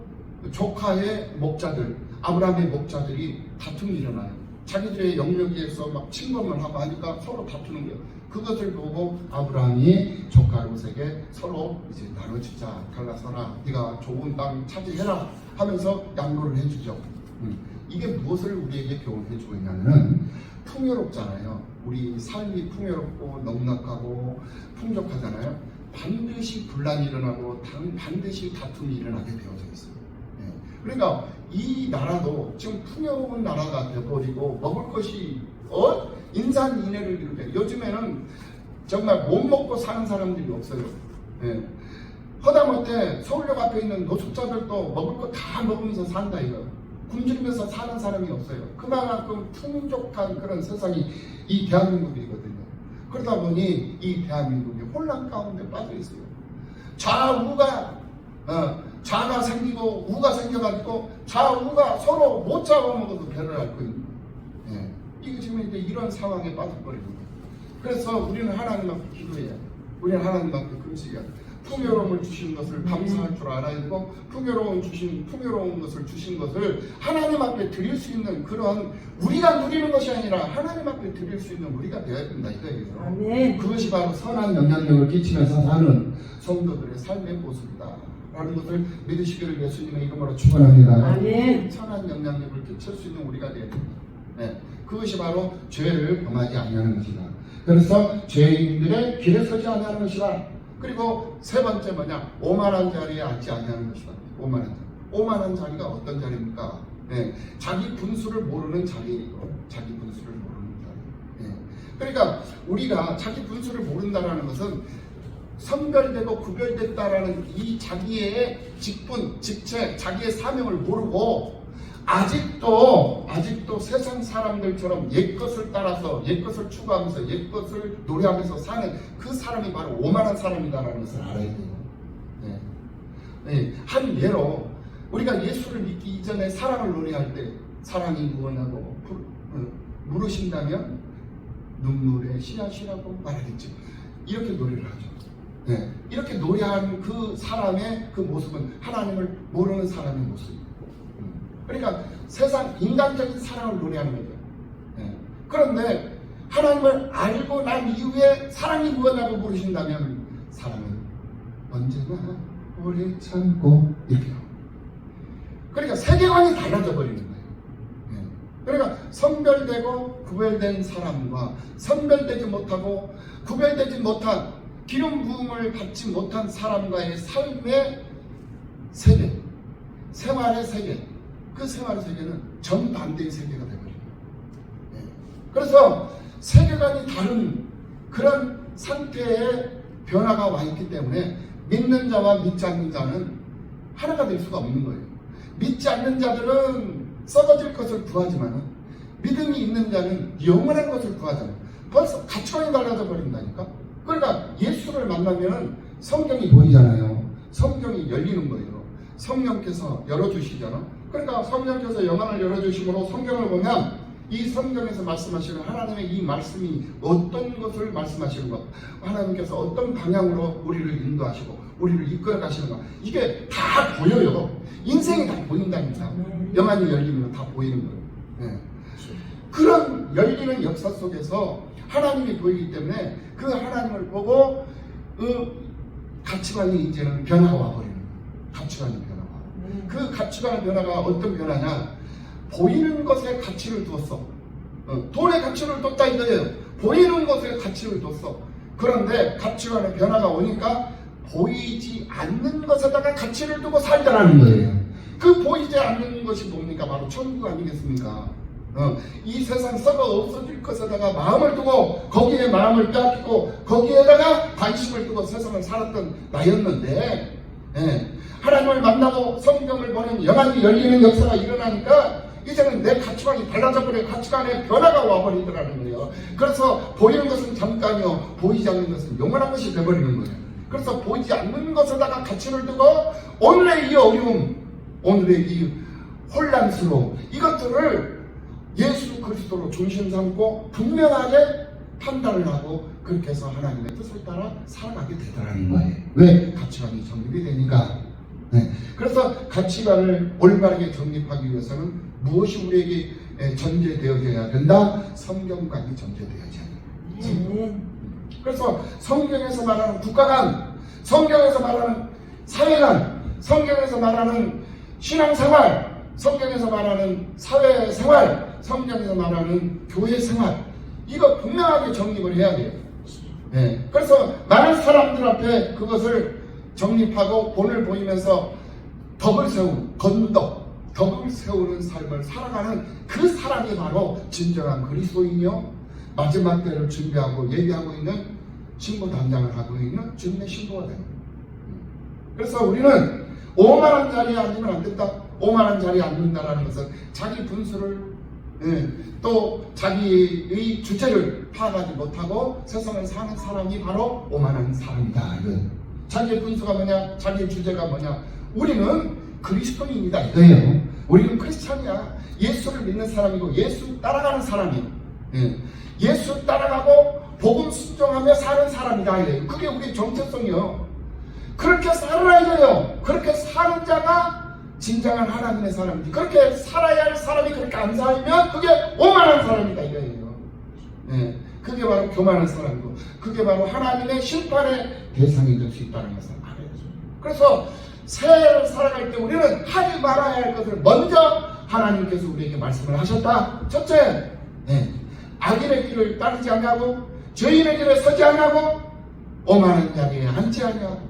조카의 목자들, 아브라함의 목자들이 다툼이 일어나요. 자기들의 영역에서 막 침범을 하고 하니까 서로 다투는 거예요. 그것을 보고 아브라함이 조카 롯에게 서로 이제 나눠주자, 갈라서라, 네가 좋은 땅 차지해라 하면서 양보를 해주죠. 이게 무엇을 우리에게 교훈해 주고 있냐면은 풍요롭잖아요. 우리 삶이 풍요롭고 넉넉하고 풍족하잖아요. 반드시 분란이 일어나고 반드시 다툼이 일어나게 되어져 있어요. 그러니까 이 나라도 지금 풍요로운 나라가 되어버리고 먹을 것이 인산인해를 이루게, 요즘에는 정말 못 먹고 사는 사람들이 없어요. 허다못해 서울역 앞에 있는 노숙자들도 먹을 거 다 먹으면서 산다 이거. 굶주리면서 사는 사람이 없어요. 그만큼 풍족한 그런 세상이 이 대한민국이거든요. 그러다 보니 이 대한민국이 혼란 가운데 빠져 있어요. 좌가 생기고 우가 생겨가지고 좌우가 서로 못 잡아먹어도 배를 앓고 있는 거예요. 이게 지금 이제 이런 상황에 빠져버리는 거예요. 그래서 우리는 하나님 앞에 기도해야 돼요. 우리는 하나님 앞에 금식해야 돼요. 풍요로움을 주신 것을 감사할 줄 알아야 되고, 풍요로운 것을 주신 것을 하나님 앞에 드릴 수 있는 그런, 우리가 누리는 것이 아니라 하나님 앞에 드릴 수 있는 우리가 되어야 된다 이거예요. 아멘. 그것이 바로 선한 영향력을 끼치면서 사는 성도들의 삶의 모습이다 라는 것을 믿으시기를 예수님의 이름으로 축원합니다. 아멘. 선한 영향력을 끼칠 수 있는 우리가 되어야 됩니다. 그것이 바로 죄를 범하지 아니하는 것이다. 그래서 죄인들의 길에 서지 아니하는 것이다. 그리고 세 번째 뭐냐? 오만한 자리에 앉지 아니하는 것이다. 오만한 자리가 어떤 자리입니까? 자기 분수를 모르는 자리이고, 자기 분수를 모르는 자리. 그러니까 우리가 자기 분수를 모른다는 것은 선별되고 구별됐다라는 이 자기의 직분, 직책, 자기의 사명을 모르고 아직도 세상 사람들처럼 옛것을 따라서, 옛것을 추구하면서, 옛것을 노래하면서 사는 그 사람이 바로 오만한 사람이다라는 것을 알아야 돼요. 한 예로, 우리가 예수를 믿기 이전에 사랑을 노래할 때 사랑이 무엇하고 물으신다면 눈물의 씨앗이라고 말하겠죠. 이렇게 노래를 하죠. 이렇게 노래하는 그 사람의 그 모습은 하나님을 모르는 사람의 모습이에요. 그러니까 세상 인간적인 사랑을 노래하는 거죠. 그런데 하나님을 알고 난 이후에 사랑이 무엇이라고 물으신다면 사랑은 언제나 오래 참고 이렇게 하고, 그러니까 세계관이 달라져 버리는 거예요. 그러니까 선별되고 구별된 사람과 선별되지 못하고 구별되지 못한 기름 부음을 받지 못한 사람과의 삶의 세계, 생활의 세계, 그 생활의 세계는 정반대의 세계가 되어버립니다. 그래서 세계관이 다른 그런 상태의 변화가 와 있기 때문에 믿는 자와 믿지 않는 자는 하나가 될 수가 없는 거예요. 믿지 않는 자들은 썩어질 것을 구하지만 믿음이 있는 자는 영원한 것을 구하잖아요. 벌써 가치관이 달라져 버린다니까. 그러니까 예수를 만나면 성경이 보이잖아요. 성경이 열리는 거예요. 성령께서 열어주시잖아. 그러니까 성령께서 영안을 열어주심으로 성경을 보면 이 성경에서 말씀하시는 하나님의 이 말씀이 어떤 것을 말씀하시는 것, 하나님께서 어떤 방향으로 우리를 인도하시고 우리를 이끌어 가시는 것, 이게 다 보여요. 인생이 다 보인다니까. 영안이 열리면 다 보이는 거예요. 그런 열리는 역사 속에서 하나님이 보이기 때문에 그 하나님을 보고 그 가치관이 이제는 변화가 와버리는 거예요. 가치관이 변화가. 그 가치관의 변화가 어떤 변화냐? 보이는 것에 가치를 두었어. 돈에 가치를 뒀다 이거예요. 보이는 것에 가치를 뒀어. 그런데 가치관의 변화가 오니까 보이지 않는 것에다가 가치를 두고 살자라는 거예요. 그 보이지 않는 것이 뭡니까? 바로 천국 아니겠습니까? 이 세상 썩어 없어질 것에다가 마음을 두고 거기에 마음을 빼앗기고 거기에다가 관심을 두고 세상을 살았던 나였는데, 하나님을 만나고 성경을 보는 영안이 열리는 역사가 일어나니까 이제는 내 가치관이 달라져 버려. 가치관의 변화가 와버리더라는 거예요. 그래서 보이는 것은 잠깐이요, 보이지 않는 것은 영원한 것이 되어버리는 거예요. 그래서 보이지 않는 것에다가 가치를 두고 오늘의 이 어려움, 오늘의 이 혼란스러움, 이것들을 예수 그리스도로 중심 삼고 분명하게 판단을 하고 그렇게 해서 하나님의 뜻을 따라 살아가게 되더라는 거예요. 왜? 가치관이 정립이 되니까. 그래서 가치관을 올바르게 정립하기 위해서는 무엇이 우리에게 전제되어져야 된다? 성경관이 전제되어져야 된다. 그래서 성경에서 말하는 국가관, 성경에서 말하는 사회관, 성경에서 말하는 신앙생활, 성경에서 말하는 사회생활, 성경에서 말하는 교회생활, 이거 분명하게 정립을 해야 돼요. 네. 그래서 많은 사람들 앞에 그것을 정립하고 본을 보이면서 덕을 세우는, 덕을 세우는 삶을 살아가는 그 사람이 바로 진정한 그리스도인이요, 마지막 때를 준비하고 예비하고 있는 신부 단장을 하고 있는 주님의 신부가 됩니다. 그래서 우리는 오만한 자리에 앉으면 안 된다. 오만한 자리에 앉는다라는 것은 자기 분수를, 또 자기의 주체를 파악하지 못하고 세상을 사는 사람이 바로 오만한 사람이다. 자기의 분수가 뭐냐, 자기의 주제가 뭐냐, 우리는 그리스도인이다 이거예요. 우리는 크리스찬이야. 예수를 믿는 사람이고 예수 따라가는 사람이에요. 예수 따라가고 복음 순종하며 사는 사람이다 이래요. 그게 우리의 정체성이요. 그렇게 살아라 이거예요. 그렇게 사는 자가 진정한 하나님의 사람이지. 그렇게 살아야 할 사람이 그렇게 안 살면 그게 오만한 사람이다 이거예요. 그게 바로 교만한 사람이고, 그게 바로 하나님의 심판의 대상이 될 수 있다는 것을 알아야죠. 그래서 새해를 살아갈 때 우리는 하지 말아야 할 것을 먼저 하나님께서 우리에게 말씀을 하셨다. 첫째, 악인의 길을 따르지 아니하고 죄인의 길에 서지 아니하고 오만한 자리에 앉지 아니하고,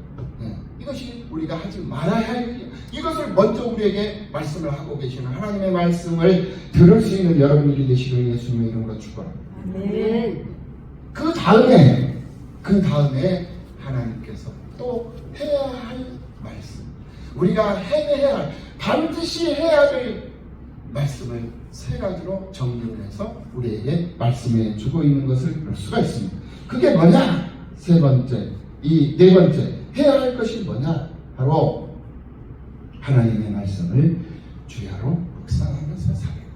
이것이 우리가 하지 말아야 할 일이에요. 이것을 먼저 우리에게 말씀을 하고 계시는 하나님의 말씀을 들을 수 있는 여러분들이 되시길 예수님의 이름으로 축원합니다. 그 다음에 하나님께서 또 해야 할 말씀, 우리가 해야 할, 반드시 해야 될 말씀을 세 가지로 정리를 해서 우리에게 말씀해 주고 있는 것을 볼 수가 있습니다. 그게 뭐냐? 세 번째, 네 번째 해야 할 것이 뭐냐? 바로 하나님의 말씀을 주야로 묵상하면서 살아야 된다.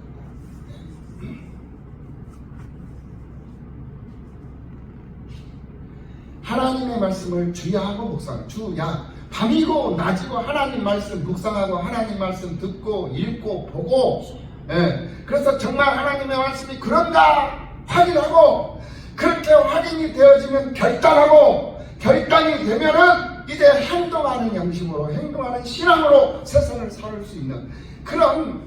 하나님의 말씀을 주야하고 묵상, 주야, 밤이고 낮이고 하나님 말씀 묵상하고 하나님 말씀 듣고 읽고 보고, 그래서 정말 하나님의 말씀이 그런가 확인하고, 그렇게 확인이 되어지면 결단하고, 결단이 되면은 이제 행동하는 양심으로, 행동하는 신앙으로 세상을 살 수 있는 그런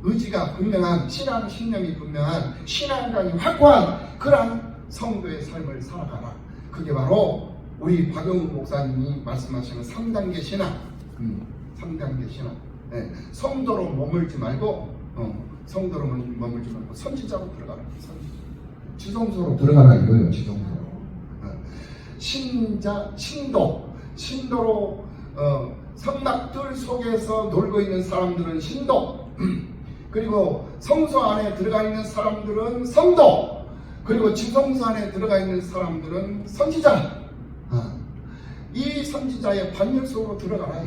의지가 분명한, 신앙 신념이 분명한, 신앙관이 확고한 그러한 성도의 삶을 살아가라. 그게 바로 우리 박영우 목사님이 말씀하시는 3단계 신앙, 3단계 신앙. 성도로 머물지 말고, 성도로 머물지 말고 선지자로 들어가라. 선지자. 지성소로 들어가라 이거예요. 지성소로. 신도로 성막들 속에서 놀고 있는 사람들은 신도, 그리고 성소 안에 들어가 있는 사람들은 성도, 그리고 지성소 안에 들어가 있는 사람들은 선지자. 이 선지자의 반열 속으로 들어가라.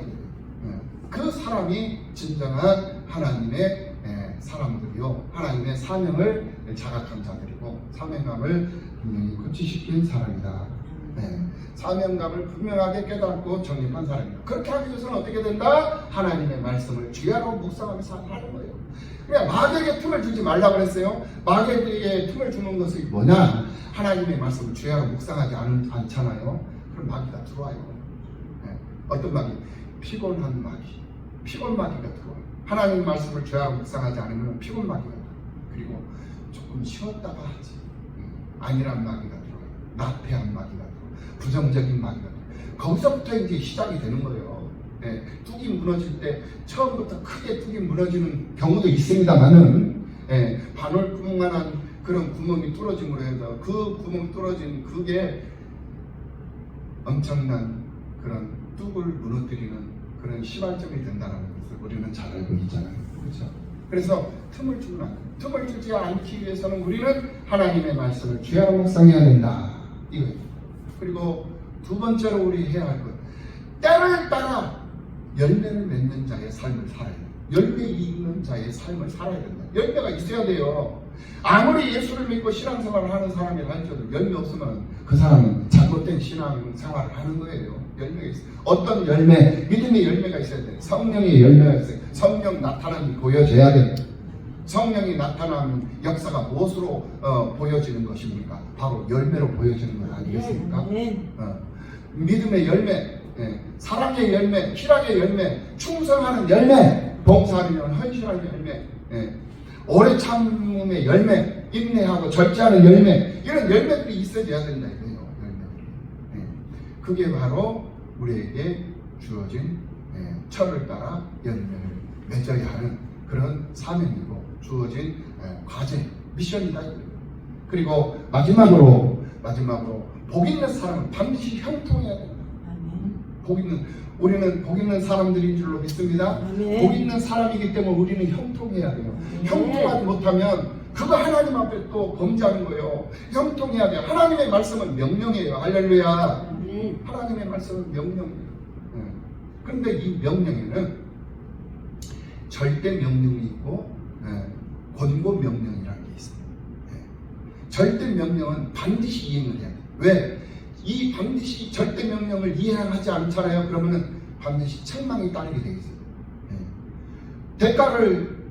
그 사람이 진정한 하나님의 사람들이요, 하나님의 사명을 자각한 자들이고 사명감을 분명히 구치시킨 사람이다. 사명감을 분명하게 깨닫고 정립한 사람입니다. 그렇게 하기 위해서는 어떻게 된다? 하나님의 말씀을 주야로 묵상하면서 하는 거예요. 그냥 마귀에게 틈을 주지 말라고 그랬어요. 마귀에게 틈을 주는 것이 뭐냐? 하나님의 말씀을 주야로 묵상하지 않잖아요. 그럼 마귀가 들어와요. 어떤 마귀? 피곤한 마귀, 피곤 마귀가 들어와요. 하나님 말씀을 주야로 묵상하지 않으면 피곤 마귀가 들어와요. 그리고 조금 쉬었다가 하지, 아니란 마귀가 들어와요. 나태한 마귀가 들어와요. 부정적인 마귀가 들어와요. 거기서부터 이제 시작이 되는 거예요. 뚝이 무너질 때 처음부터 크게 뚝이 무너지는 경우도 있습니다만은, 반월구멍만한 그런 구멍이 뚫어짐으로 해서 그 구멍 뚫어진 그게 엄청난 그런 뚝을 무너뜨리는 그런 시발점이 된다는 것을 우리는 잘 알고 있잖아요. 그렇죠? 그래서 틈을 주면 안 돼요. 틈을 주지 않기 위해서는 우리는 하나님의 말씀을 주야로 묵상해야 된다. 이거예요. 그리고 두 번째로 우리 해야 할 것, 때를 따라 열매를 맺는 자의 삶을 살아야 돼요. 열매 있는 자의 삶을 살아야 된다. 열매가 있어야 돼요. 아무리 예수를 믿고 신앙생활을 하는 사람이 할지라도 열매 없으면 그 사람은 잘못된 신앙생활을 하는 거예요. 열매가 있어요. 어떤 열매? 믿음의 열매가 있어야 돼요. 성령의 열매가 있어요. 성령 나타남이 보여져야 돼요. 성령이 나타나는 역사가 무엇으로 보여지는 것입니까? 바로 열매로 보여지는 것 아니겠습니까? 믿음의 열매, 사랑의 열매, 희락의 열매, 충성하는 열매, 봉사하는 헌신하는 열매, 오래 참음의 열매, 인내하고 절제하는 열매, 이런 열매들이 있어져야 된다 이거예요. 열매들이. 그게 바로 우리에게 주어진 철을 따라 열매를 맺어야 하는 그런 사명이고 주어진 과제, 미션이다. 그리고 마지막으로 복 있는 사람은 반드시 형통해야 된다. 우리는 복 있는 사람들인 줄로 믿습니다. 복 있는 사람이기 때문에 우리는 형통해야 돼요. 형통하지 못하면 그거 하나님 앞에 또 범죄하는 거예요. 형통해야 돼요. 하나님의 말씀은 명령이에요. 할렐루야. 하나님의 말씀은 명령이에요. 그런데 이 명령에는 절대 명령이 있고 권고 명령이라는 게 있어요. 절대 명령은 반드시 이행을 해야 돼요. 왜? 이 반드시 절대 명령을 이행하지 않잖아요. 그러면은 반드시 책망이 따르게 되어 있어요. 대가를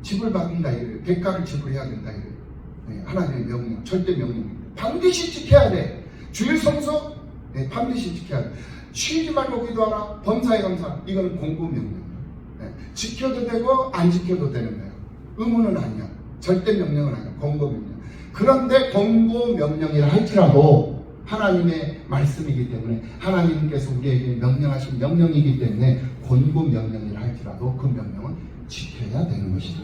지불받는다 이래요. 대가를 지불해야 된다 이래요. 하나님의 명령, 절대 명령. 반드시 지켜야 돼. 주일 성수 반드시 지켜야 돼. 쉬지 말고 기도하라. 범사에 감사. 이거는 공고 명령. 지켜도 되고 안 지켜도 되는 거예요. 의무는 아니야. 절대 명령은 아니야. 공고 명령. 그런데 공고 명령이라 할지라도 하나님의 말씀이기 때문에 하나님께서 우리에게 명령하신 명령이기 때문에 권고 명령이라 할지라도 그 명령은 지켜야 되는 것이다.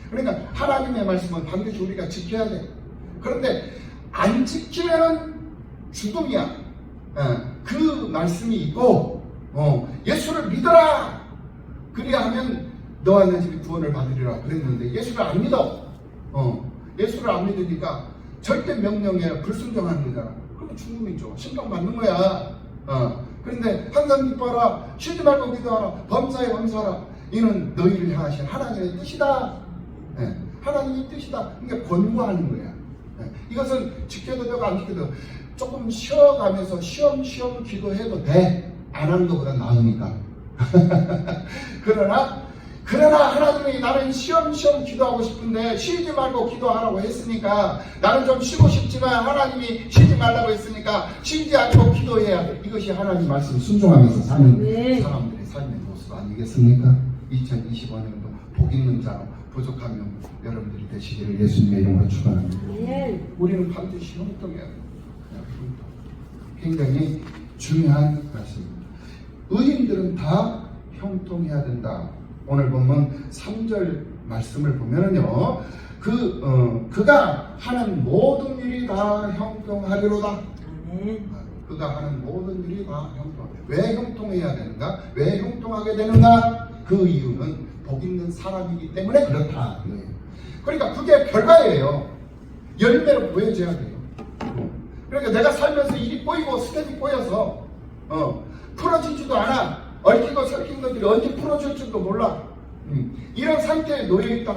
그러니까 하나님의 말씀은 반드시 우리가 지켜야 돼. 그런데 안 지키면 죽음이야. 그 말씀이 있고 예수를 믿어라. 그리하면 너와 내 집이 구원을 받으리라 그랬는데 예수를 안 믿어. 예수를 안 믿으니까 절대 명령에 불순종하는 거잖아. 그러면 죽음이죠. 심판받는 거야. 그런데 항상 기뻐하라. 쉬지 말고 기도하라. 범사에 감사하라. 이는 너희를 향하신 하나님의 뜻이다. 하나님의 뜻이다. 그러니까 권고하는 거야. 이것은 지켜도 되고 안 지켜도 되고 조금 쉬어가면서 쉬엄쉬엄 기도해도 돼. 안 하는 것보다 나으니까. 그러나 하나님이 나는 쉬엄쉬엄 기도하고 싶은데 쉬지 말고 기도하라고 했으니까 나는 좀 쉬고 싶지만 하나님이 쉬지 말라고 했으니까 쉬지 않고 기도해야 돼. 이것이 하나님 말씀 순종하면서 사는 사람들의 삶의 모습 아니겠습니까? 2025년도 복 있는 자로 부족한 명 여러분들이 되시기를 예수님의 이름으로 축원합니다. 우리는 반드시 형통해야 돼요. 굉장히 중요한 말씀입니다. 의인들은 다 형통해야 된다. 오늘 보면 3절 말씀을 보면은요, 그가 하는 모든 일이 다 형통하리로다. 그가 하는 모든 일이 다 형통. 왜 형통해야 되는가? 왜 형통하게 되는가? 그 이유는 복 있는 사람이기 때문에 그렇다. 그러니까 그게 결과예요. 열매로 보여져야 돼요. 그러니까 내가 살면서 일이 꼬이고 스텝이 꼬여서 풀어지지도 않아. 얽히고 설킨 것들이 언제 풀어질 줄도 몰라. 이런 상태에 놓여있다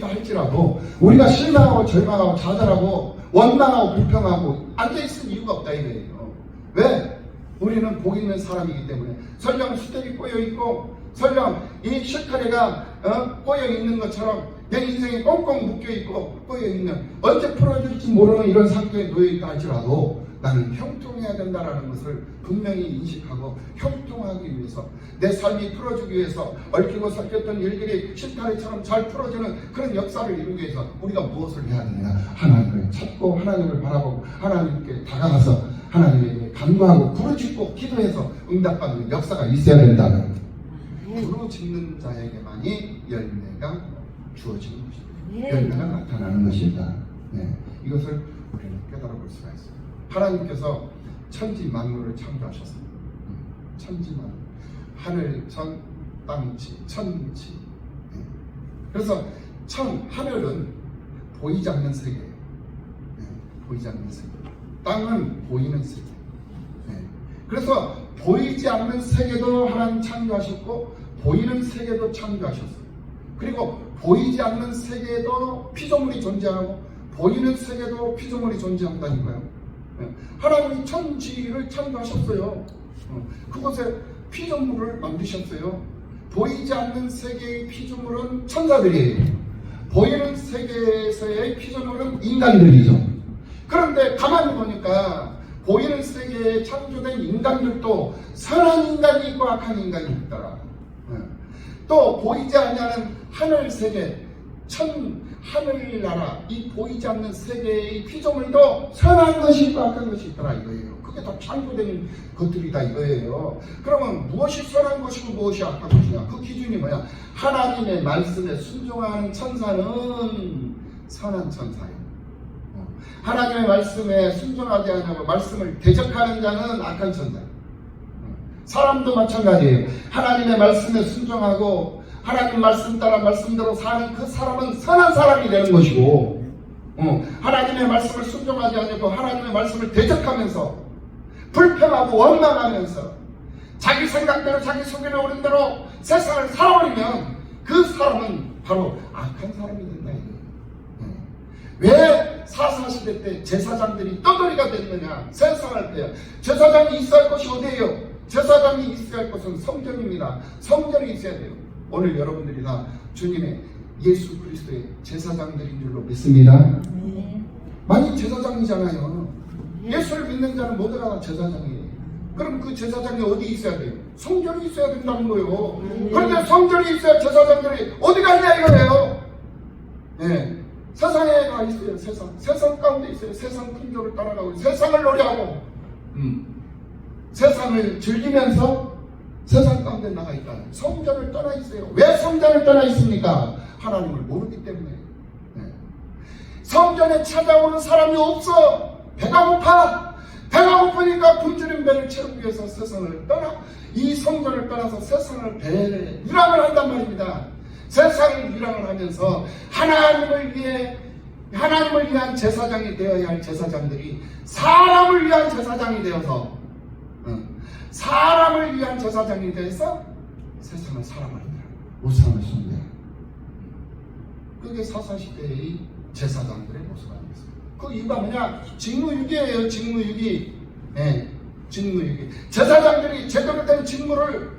할지라도 우리가 실망하고 절망하고 좌절하고 원망하고 불평하고 앉아있을 이유가 없다 이거예요. 왜? 우리는 복 있는 사람이기 때문에. 설령 스텝이 꼬여있고 설령 이 실타래가 꼬여있는 것처럼 내 인생이 꽁꽁 묶여있고 꼬여있는 언제 풀어질지 모르는 이런 상태에 놓여있다 할지라도 나는 형통해야 된다는 것을 분명히 인식하고 형통하기 위해서 내 삶이 풀어주기 위해서 얽히고 섞였던 일들이 실타래처럼 잘 풀어지는 그런 역사를 이루기 위해서 우리가 무엇을 해야 되느냐? 하나님을 찾고 하나님을 바라보고 하나님께 다가가서 하나님에게 간구하고 부르짖고 기도해서 응답받는 역사가 있어야 된다는 부르짖는 자에게만이 열매가 주어지는 것입니다. 열매가 나타나는 것입니다. 이것을 우리는 깨달아볼 수가 있습니다. 하나님께서 천지 만물을 창조하셨습니다. 천지 만물, 하늘, 전, 땅지, 천지. 그래서 하늘은 보이지 않는 세계예요. 보이지 않는 세계. 땅은 보이는 세계. 그래서 보이지 않는 세계도 하나님 창조하셨고 보이는 세계도 창조하셨어요. 그리고 보이지 않는 세계에도 피조물이 존재하고 보이는 세계도 피조물이 존재한다니까요. 하나님이 천지를 창조하셨어요. 그곳에 피조물을 만드셨어요. 보이지 않는 세계의 피조물은 천사들이에요. 보이는 세계에서의 피조물은 인간들이죠. 그런데 가만히 보니까 보이는 세계에 창조된 인간들도 선한 인간이 있고 악한 인간이 있더라. 또 보이지 않는 하늘 세계, 하늘나라, 이 보이지 않는 세계의 피조물도 선한 것이 있고 악한 것이 있더라 이거예요. 그게 다 창조된 것들이다 이거예요. 그러면 무엇이 선한 것이고 무엇이 악한 것이냐? 그 기준이 뭐야? 하나님의 말씀에 순종하는 천사는 선한 천사예요. 하나님의 말씀에 순종하지 않고 말씀을 대적하는 자는 악한 천사예요. 사람도 마찬가지예요. 하나님의 말씀에 순종하고 하나님 말씀 따라 말씀대로 사는 그 사람은 선한 사람이 되는 것이고, 하나님의 말씀을 순종하지 않고 하나님의 말씀을 대적하면서 불평하고 원망하면서 자기 생각대로 자기 속에 오른 대로 세상을 살아버리면 그 사람은 바로 악한 사람이 된다 이거예요. 왜 사사시대 때 제사장들이 떠돌이가 됐느냐? 세상을 빼요. 제사장이 있어야 할 것이 어디예요? 제사장이 있어야 할 것은 성전입니다. 성전이 있어야 돼요. 오늘 여러분들이 다 주님의 예수 그리스도의 제사장들인 줄로 믿습니다. 만일 제사장이잖아요. 예수를 믿는 자는 모두가 다 제사장이에요. 그럼 그 제사장이 어디 있어야 돼요? 성전이 있어야 된다는 거예요. 그런데 성전이 있어야 제사장들이 어디 가냐 이거예요. 네. 세상에 가 있어요. 세상 가운데 있어요. 세상 풍조를 따라가고 세상을 노래하고 세상을 즐기면서 세상 가운데 나가 있다. 성전을 떠나 있어요. 왜 성전을 떠나 있습니까? 하나님을 모르기 때문에. 성전에 찾아오는 사람이 없어. 배가 고파. 배가 고프니까 굶주린 배를 채우기 위해서 세상을 떠나 이 성전을 떠나서 세상을 유랑을 한단 말입니다. 세상을 유랑을 하면서 하나님을 위한 제사장이 되어야 할 제사장들이 사람을 위한 제사장이 되어서 사람을 위한 제사장이 되어서 세상을 살아버린다. 우상을 숭배해. 그게 사사시대의 제사장들의 모습 아니겠습니까? 그 이유가 뭐냐? 직무유기예요. 직무유기. 직무유기. 제사장들이 제대로 된 직무를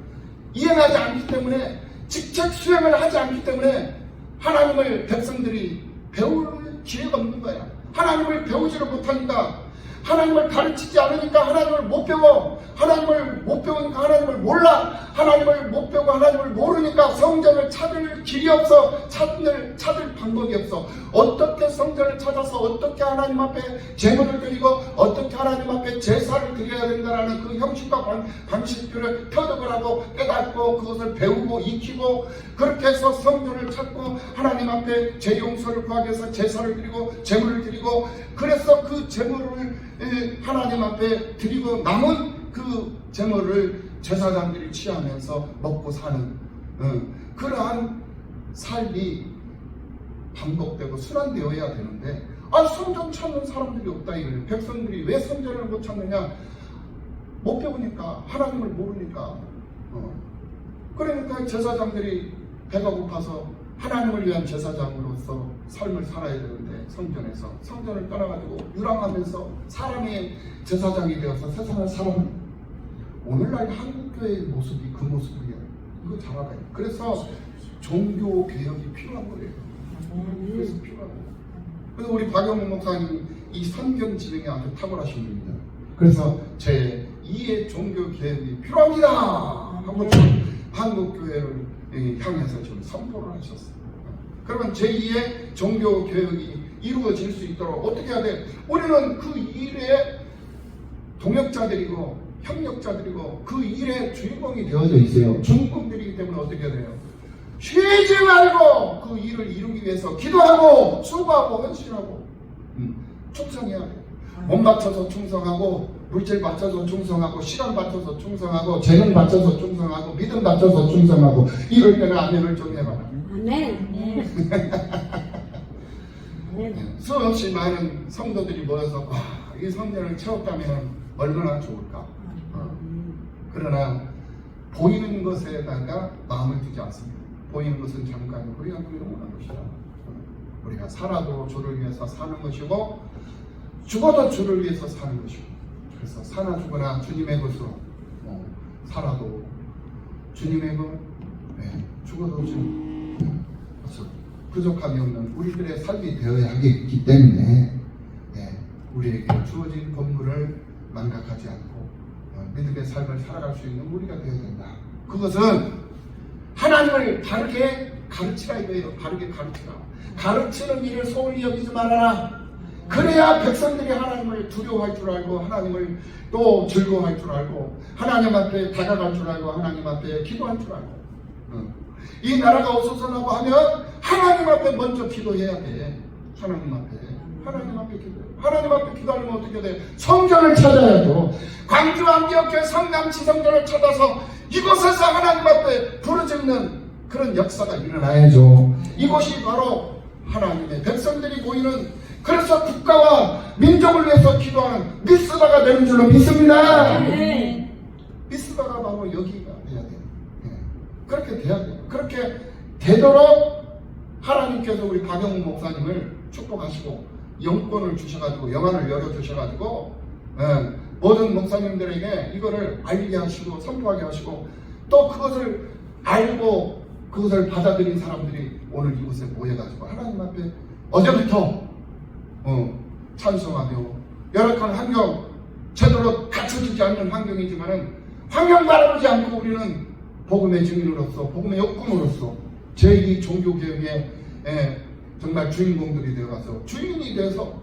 이행하지 않기 때문에 직책 수행을 하지 않기 때문에 하나님을 백성들이 배울 기회가 없는 거야. 하나님을 배우지를 못하니까 하나님을 가르치지 않으니까 하나님을 못 배워. 하나님을 못 배우니까 하나님을 몰라. 하나님을 못 배우고 하나님을 모르니까 성전을 찾을 길이 없어. 찾을 방법이 없어. 어떻게 성전을 찾아서 어떻게 하나님 앞에 제물을 드리고 어떻게 하나님 앞에 제사를 드려야 된다라는 그 형식과 방식들을 터득을 하고 깨닫고 그것을 배우고 익히고 그렇게 해서 성전을 찾고 하나님 앞에 죄 용서를 구하기 위해서 제사를 드리고 제물을 드리고 그래서 그 제물을 하나님 앞에 드리고 남은 그 제물을 제사장들이 취하면서 먹고 사는 그러한 삶이 반복되고 순환되어야 되는데 성전 찾는 사람들이 없다 이거예요. 백성들이 왜 성전을 못 찾느냐? 못 배우니까 하나님을 모르니까 그러니까 제사장들이 배가 고파서 하나님을 위한 제사장으로서 삶을 살아야 되는데 성전에서 성전을 떠나가지고 유랑하면서 사람의 제사장이 되어서 세상을 살아갑니다. 오늘날 한국교회의 모습이 그 모습이에요. 이거 잘 알아요. 그래서 종교 개혁이 필요한 거예요. 그래서 필요한 거예요. 그래서 우리 박영문 목사님 이 선견 지능이 아주 탁월하신 분입니다. 그래서 제 2의 종교 개혁이 필요합니다 하고 한국교회를 향해서 좀 선포를 하셨어요. 그러면 제2의 종교 개혁이 이루어질 수 있도록 어떻게 해야 돼? 우리는 그 일에 동역자들이고 협력자들이고 그 일의 주인공이 되어져 있어요. 주인공들이기 때문에 어떻게 해야 돼요? 쉬지 말고 그 일을 이루기 위해서 기도하고 수고하고 헌신하고 충성해야 돼요. 몸 바쳐서 충성하고 물질 바쳐서 충성하고 시간 바쳐서 충성하고 재능 바쳐서 충성하고 믿음 바쳐서 충성하고 이럴 때는 아멘을 좀 해봐라. 아멘. 수없이 많은 성도들이 모여서 이 성전을 채웠다면 얼마나 좋을까. 그러나 보이는 것에다가 마음을 두지 않습니다. 보이는 것은 잠깐이고 영원한 것이다. 우리가 살아도 주를 위해서 사는 것이고 죽어도 주를 위해서 사는 것이고 그래서 사나 죽어나 주님의 것으로 살아도 주님의 것 죽어도 지금 부족함이 없는 우리들의 삶이 되어야 하기 때문에 우리에게 주어진 건물을 망각하지 않고 믿음의 삶을 살아갈 수 있는 우리가 되어야 된다. 그것은 하나님을 바르게 가르치라 이거예요. 바르게 가르치라. 가르치는 일을 소홀히 여기지 말아라. 그래야 백성들이 하나님을 두려워할 줄 알고 하나님을 또 즐거워할 줄 알고 하나님 앞에 다가갈 줄 알고 하나님 앞에 기도할 줄 알고 이 나라가 없어서라고 하면 하나님 앞에 먼저 기도해야 돼. 하나님 앞에 기도해. 하나님 앞에 기도하면 어떻게 돼? 성전을 찾아야죠. 광주 안디옥교회 성남 지성전을 찾아서 이곳에서 하나님 앞에 부르짖는 그런 역사가 일어나야죠. 이곳이 바로 하나님의 백성들이 모이는, 그래서 국가와 민족을 위해서 기도하는 미스바가 되는 줄로 믿습니다. 미스바가 바로 여기가 돼야 돼요. 그렇게 돼야 돼요. 그렇게 되도록 하나님께서 우리 박영훈 목사님을 축복하시고 영권을 주셔가지고 영안을 열어주셔가지고 모든 목사님들에게 이거를 알게 하시고 선포하게 하시고 또 그것을 알고 그것을 받아들인 사람들이 오늘 이곳에 모여가지고 하나님 앞에 어제부터 찬송하며 열악한 환경, 제대로 갖춰지지 않는 환경이지만은 환경 바라보지 않고 우리는 복음의 증인으로서 복음의 역군으로서 제2 종교개혁의 정말 주인공들이 되어가서 주인이 돼서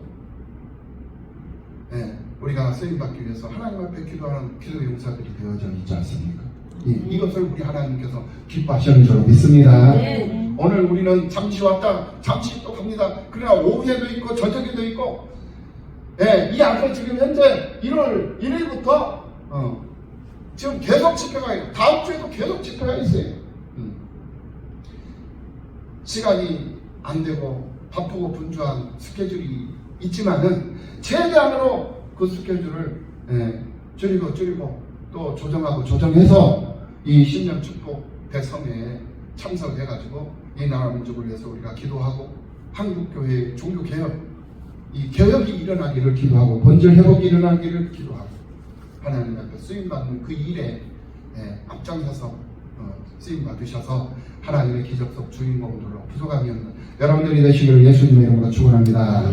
우리가 쓰임받기 위해서 하나님 앞에 기도하는 기도 용사들이 되어져 있지 않습니까? 이것을 우리 하나님께서 기뻐하시는 줄로 믿습니다. 오늘 우리는 잠시 왔다 잠시 또 갑니다. 그러나 오후에도 있고 저녁에도 있고 이 앞에 지금 현재 1월 1일부터 지금 계속 집회가 있고 다음 주에도 계속 집회가 있어요. 시간이 안 되고 바쁘고 분주한 스케줄이 있지만은 최대한으로 그 스케줄을 줄이고 또 조정해서 이 신년 축복 대성회에 참석해가지고 이 나라 민족을 위해서 우리가 기도하고 한국교회 종교개혁, 이 개혁이 일어나기를 기도하고 본질 회복이 일어나기를 기도하고 하나님 앞에 쓰임받는 그 일에 앞장서서 쓰임받으셔서 하나님의 기적적 주인공들로 부족함이 없는 여러분들이 되시기를 예수님의 이름으로 축원합니다.